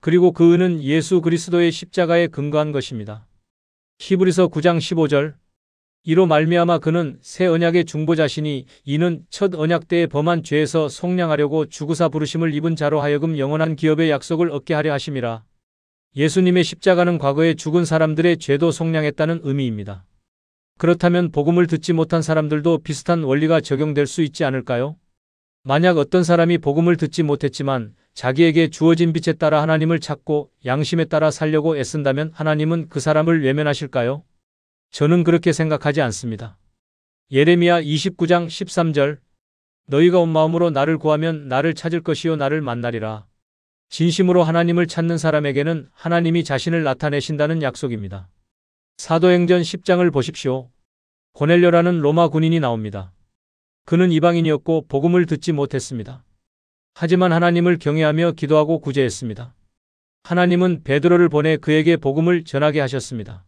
그리고 그 의는 예수 그리스도의 십자가에 근거한 것입니다. 히브리서 9장 15절 이로 말미암아 그는 새 언약의 중보자시니 이는 첫 언약 때에 범한 죄에서 속량하려고 주구사 부르심을 입은 자로 하여금 영원한 기업의 약속을 얻게 하려 하심이라. 예수님의 십자가는 과거에 죽은 사람들의 죄도 속량했다는 의미입니다. 그렇다면 복음을 듣지 못한 사람들도 비슷한 원리가 적용될 수 있지 않을까요? 만약 어떤 사람이 복음을 듣지 못했지만 자기에게 주어진 빛에 따라 하나님을 찾고 양심에 따라 살려고 애쓴다면 하나님은 그 사람을 외면하실까요? 저는 그렇게 생각하지 않습니다. 예레미야 29장 13절 너희가 온 마음으로 나를 구하면 나를 찾을 것이요 나를 만나리라. 진심으로 하나님을 찾는 사람에게는 하나님이 자신을 나타내신다는 약속입니다. 사도행전 10장을 보십시오. 고넬료라는 로마 군인이 나옵니다. 그는 이방인이었고 복음을 듣지 못했습니다. 하지만 하나님을 경외하며 기도하고 구제했습니다. 하나님은 베드로를 보내 그에게 복음을 전하게 하셨습니다.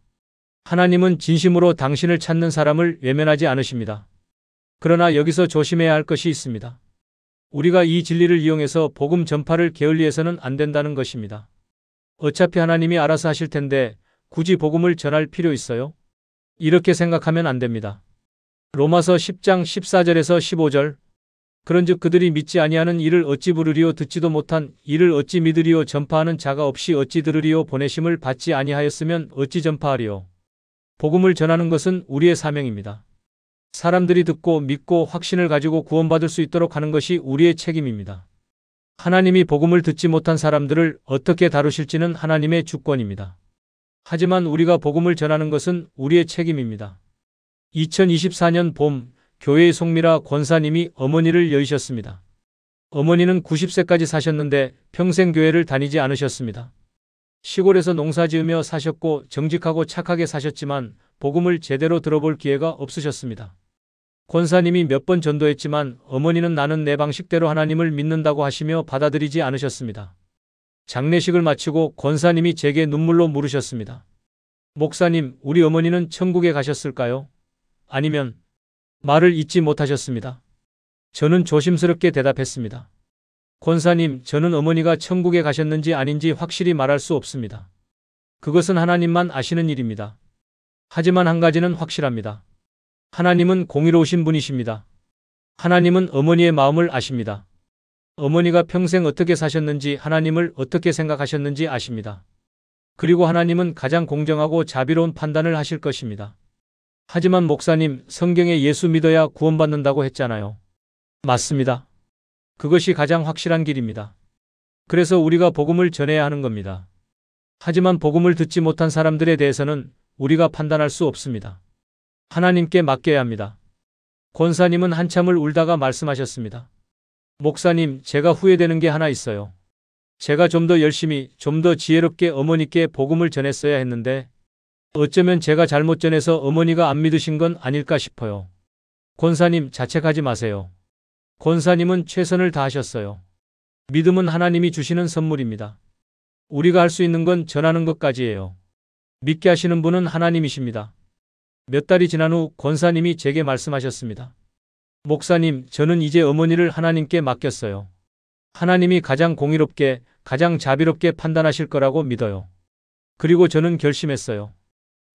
하나님은 진심으로 당신을 찾는 사람을 외면하지 않으십니다. 그러나 여기서 조심해야 할 것이 있습니다. 우리가 이 진리를 이용해서 복음 전파를 게을리해서는 안 된다는 것입니다. 어차피 하나님이 알아서 하실 텐데 굳이 복음을 전할 필요 있어요? 이렇게 생각하면 안 됩니다. 로마서 10장 14절에서 15절 그런즉 그들이 믿지 아니하는 이를 어찌 부르리요 듣지도 못한 이를 어찌 믿으리요 전파하는 자가 없이 어찌 들으리요 보내심을 받지 아니하였으면 어찌 전파하리요. 복음을 전하는 것은 우리의 사명입니다. 사람들이 듣고 믿고 확신을 가지고 구원받을 수 있도록 하는 것이 우리의 책임입니다. 하나님이 복음을 듣지 못한 사람들을 어떻게 다루실지는 하나님의 주권입니다. 하지만 우리가 복음을 전하는 것은 우리의 책임입니다. 2024년 봄 교회의 송미라 권사님이 어머니를 여의셨습니다. 어머니는 90세까지 사셨는데 평생 교회를 다니지 않으셨습니다. 시골에서 농사지으며 사셨고 정직하고 착하게 사셨지만 복음을 제대로 들어볼 기회가 없으셨습니다. 권사님이 몇 번 전도했지만 어머니는 나는 내 방식대로 하나님을 믿는다고 하시며 받아들이지 않으셨습니다. 장례식을 마치고 권사님이 제게 눈물로 물으셨습니다. 목사님, 우리 어머니는 천국에 가셨을까요? 아니면 말을 잇지 못하셨습니다. 저는 조심스럽게 대답했습니다. 권사님, 저는 어머니가 천국에 가셨는지 아닌지 확실히 말할 수 없습니다. 그것은 하나님만 아시는 일입니다. 하지만 한 가지는 확실합니다. 하나님은 공의로우신 분이십니다. 하나님은 어머니의 마음을 아십니다. 어머니가 평생 어떻게 사셨는지 하나님을 어떻게 생각하셨는지 아십니다. 그리고 하나님은 가장 공정하고 자비로운 판단을 하실 것입니다. 하지만 목사님, 성경에 예수 믿어야 구원받는다고 했잖아요. 맞습니다. 그것이 가장 확실한 길입니다. 그래서 우리가 복음을 전해야 하는 겁니다. 하지만 복음을 듣지 못한 사람들에 대해서는 우리가 판단할 수 없습니다. 하나님께 맡겨야 합니다. 권사님은 한참을 울다가 말씀하셨습니다. 목사님, 제가 후회되는 게 하나 있어요. 제가 좀 더 열심히, 좀 더 지혜롭게 어머니께 복음을 전했어야 했는데 어쩌면 제가 잘못 전해서 어머니가 안 믿으신 건 아닐까 싶어요. 권사님, 자책하지 마세요. 권사님은 최선을 다하셨어요. 믿음은 하나님이 주시는 선물입니다. 우리가 할 수 있는 건 전하는 것까지예요. 믿게 하시는 분은 하나님이십니다. 몇 달이 지난 후 권사님이 제게 말씀하셨습니다. 목사님, 저는 이제 어머니를 하나님께 맡겼어요. 하나님이 가장 공의롭게, 가장 자비롭게 판단하실 거라고 믿어요. 그리고 저는 결심했어요.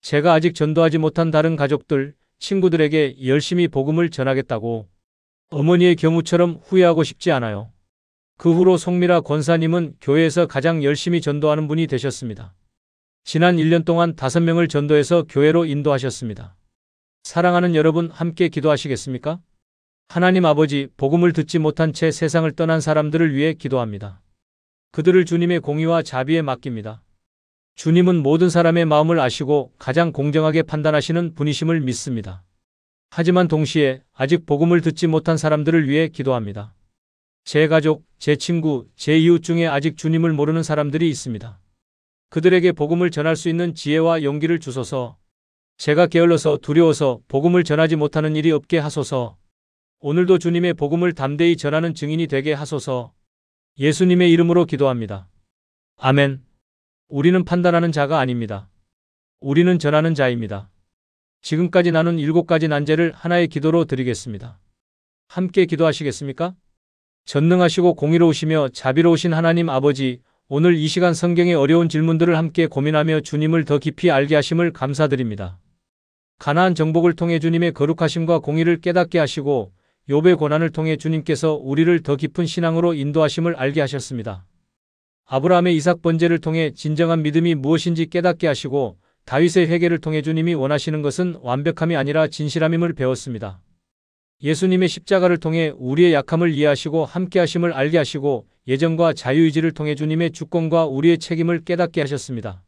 제가 아직 전도하지 못한 다른 가족들, 친구들에게 열심히 복음을 전하겠다고. 어머니의 경우처럼 후회하고 싶지 않아요. 그 후로 송미라 권사님은 교회에서 가장 열심히 전도하는 분이 되셨습니다. 지난 1년 동안 5명을 전도해서 교회로 인도하셨습니다. 사랑하는 여러분, 함께 기도하시겠습니까? 하나님 아버지, 복음을 듣지 못한 채 세상을 떠난 사람들을 위해 기도합니다. 그들을 주님의 공의와 자비에 맡깁니다. 주님은 모든 사람의 마음을 아시고 가장 공정하게 판단하시는 분이심을 믿습니다. 하지만 동시에 아직 복음을 듣지 못한 사람들을 위해 기도합니다. 제 가족, 제 친구, 제 이웃 중에 아직 주님을 모르는 사람들이 있습니다. 그들에게 복음을 전할 수 있는 지혜와 용기를 주소서. 제가 게을러서 두려워서 복음을 전하지 못하는 일이 없게 하소서. 오늘도 주님의 복음을 담대히 전하는 증인이 되게 하소서. 예수님의 이름으로 기도합니다. 아멘. 우리는 판단하는 자가 아닙니다. 우리는 전하는 자입니다. 지금까지 나눈 7가지 난제를 하나의 기도로 드리겠습니다. 함께 기도하시겠습니까? 전능하시고 공의로우시며 자비로우신 하나님 아버지, 오늘 이 시간 성경의 어려운 질문들을 함께 고민하며 주님을 더 깊이 알게 하심을 감사드립니다. 가나안 정복을 통해 주님의 거룩하심과 공의를 깨닫게 하시고 욥의 고난을 통해 주님께서 우리를 더 깊은 신앙으로 인도하심을 알게 하셨습니다. 아브라함의 이삭 번제를 통해 진정한 믿음이 무엇인지 깨닫게 하시고 다윗의 회개를 통해 주님이 원하시는 것은 완벽함이 아니라 진실함임을 배웠습니다. 예수님의 십자가를 통해 우리의 약함을 이해하시고 함께하심을 알게 하시고 예정과 자유의지를 통해 주님의 주권과 우리의 책임을 깨닫게 하셨습니다.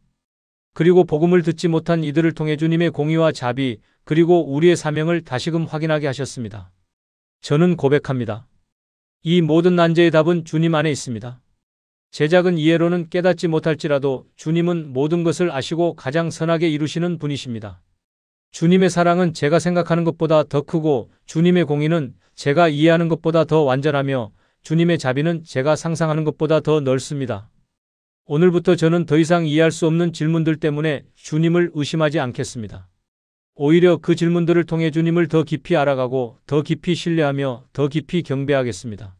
그리고 복음을 듣지 못한 이들을 통해 주님의 공의와 자비 그리고 우리의 사명을 다시금 확인하게 하셨습니다. 저는 고백합니다. 이 모든 난제의 답은 주님 안에 있습니다. 제 작은 이해로는 깨닫지 못할지라도 주님은 모든 것을 아시고 가장 선하게 이루시는 분이십니다. 주님의 사랑은 제가 생각하는 것보다 더 크고 주님의 공의는 제가 이해하는 것보다 더 완전하며 주님의 자비는 제가 상상하는 것보다 더 넓습니다. 오늘부터 저는 더 이상 이해할 수 없는 질문들 때문에 주님을 의심하지 않겠습니다. 오히려 그 질문들을 통해 주님을 더 깊이 알아가고 더 깊이 신뢰하며 더 깊이 경배하겠습니다.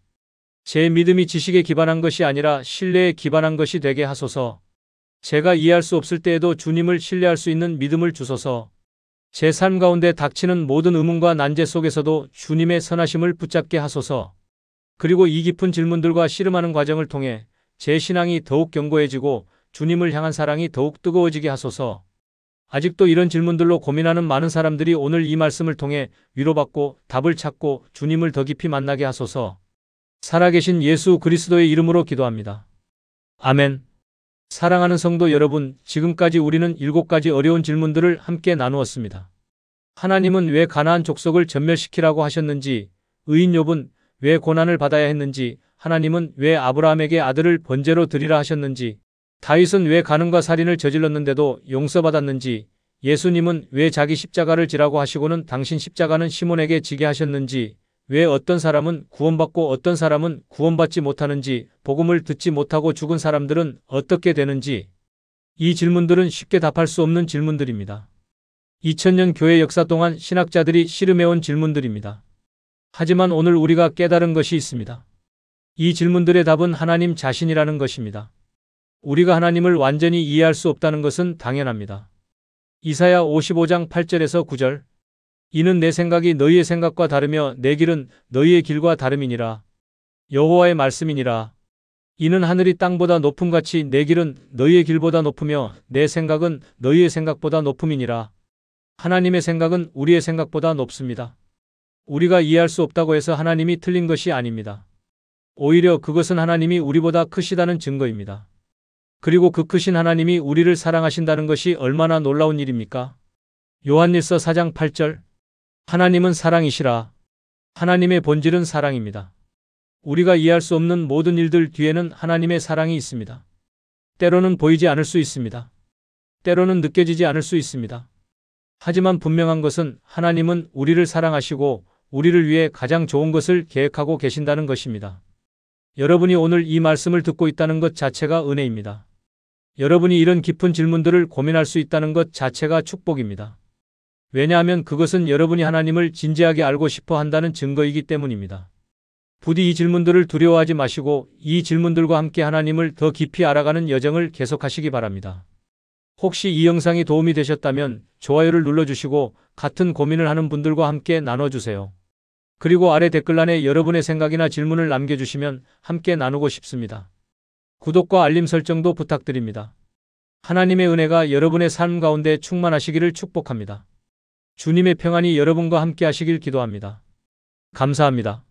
제 믿음이 지식에 기반한 것이 아니라 신뢰에 기반한 것이 되게 하소서. 제가 이해할 수 없을 때에도 주님을 신뢰할 수 있는 믿음을 주소서. 제 삶 가운데 닥치는 모든 의문과 난제 속에서도 주님의 선하심을 붙잡게 하소서. 그리고 이 깊은 질문들과 씨름하는 과정을 통해 제 신앙이 더욱 견고해지고 주님을 향한 사랑이 더욱 뜨거워지게 하소서. 아직도 이런 질문들로 고민하는 많은 사람들이 오늘 이 말씀을 통해 위로받고 답을 찾고 주님을 더 깊이 만나게 하소서. 살아계신 예수 그리스도의 이름으로 기도합니다. 아멘. 사랑하는 성도 여러분, 지금까지 우리는 7가지 어려운 질문들을 함께 나누었습니다. 하나님은 왜 가나안 족속을 전멸시키라고 하셨는지, 의인 욥은 왜 고난을 받아야 했는지, 하나님은 왜 아브라함에게 아들을 번제로 드리라 하셨는지, 다윗은 왜 간음과 살인을 저질렀는데도 용서받았는지, 예수님은 왜 자기 십자가를 지라고 하시고는 당신 십자가는 시몬에게 지게 하셨는지, 왜 어떤 사람은 구원받고 어떤 사람은 구원받지 못하는지, 복음을 듣지 못하고 죽은 사람들은 어떻게 되는지, 이 질문들은 쉽게 답할 수 없는 질문들입니다. 2000년 교회 역사 동안 신학자들이 씨름해온 질문들입니다. 하지만 오늘 우리가 깨달은 것이 있습니다. 이 질문들의 답은 하나님 자신이라는 것입니다. 우리가 하나님을 완전히 이해할 수 없다는 것은 당연합니다. 이사야 55장 8절에서 9절. 이는 내 생각이 너희의 생각과 다르며 내 길은 너희의 길과 다름이니라. 여호와의 말씀이니라. 이는 하늘이 땅보다 높음같이 내 길은 너희의 길보다 높으며 내 생각은 너희의 생각보다 높음이니라. 하나님의 생각은 우리의 생각보다 높습니다. 우리가 이해할 수 없다고 해서 하나님이 틀린 것이 아닙니다. 오히려 그것은 하나님이 우리보다 크시다는 증거입니다. 그리고 그 크신 하나님이 우리를 사랑하신다는 것이 얼마나 놀라운 일입니까? 요한일서 4장 8절. 하나님은 사랑이시라. 하나님의 본질은 사랑입니다. 우리가 이해할 수 없는 모든 일들 뒤에는 하나님의 사랑이 있습니다. 때로는 보이지 않을 수 있습니다. 때로는 느껴지지 않을 수 있습니다. 하지만 분명한 것은 하나님은 우리를 사랑하시고 우리를 위해 가장 좋은 것을 계획하고 계신다는 것입니다. 여러분이 오늘 이 말씀을 듣고 있다는 것 자체가 은혜입니다. 여러분이 이런 깊은 질문들을 고민할 수 있다는 것 자체가 축복입니다. 왜냐하면 그것은 여러분이 하나님을 진지하게 알고 싶어 한다는 증거이기 때문입니다. 부디 이 질문들을 두려워하지 마시고 이 질문들과 함께 하나님을 더 깊이 알아가는 여정을 계속하시기 바랍니다. 혹시 이 영상이 도움이 되셨다면 좋아요를 눌러주시고 같은 고민을 하는 분들과 함께 나눠주세요. 그리고 아래 댓글란에 여러분의 생각이나 질문을 남겨주시면 함께 나누고 싶습니다. 구독과 알림 설정도 부탁드립니다. 하나님의 은혜가 여러분의 삶 가운데 충만하시기를 축복합니다. 주님의 평안이 여러분과 함께 하시길 기도합니다. 감사합니다.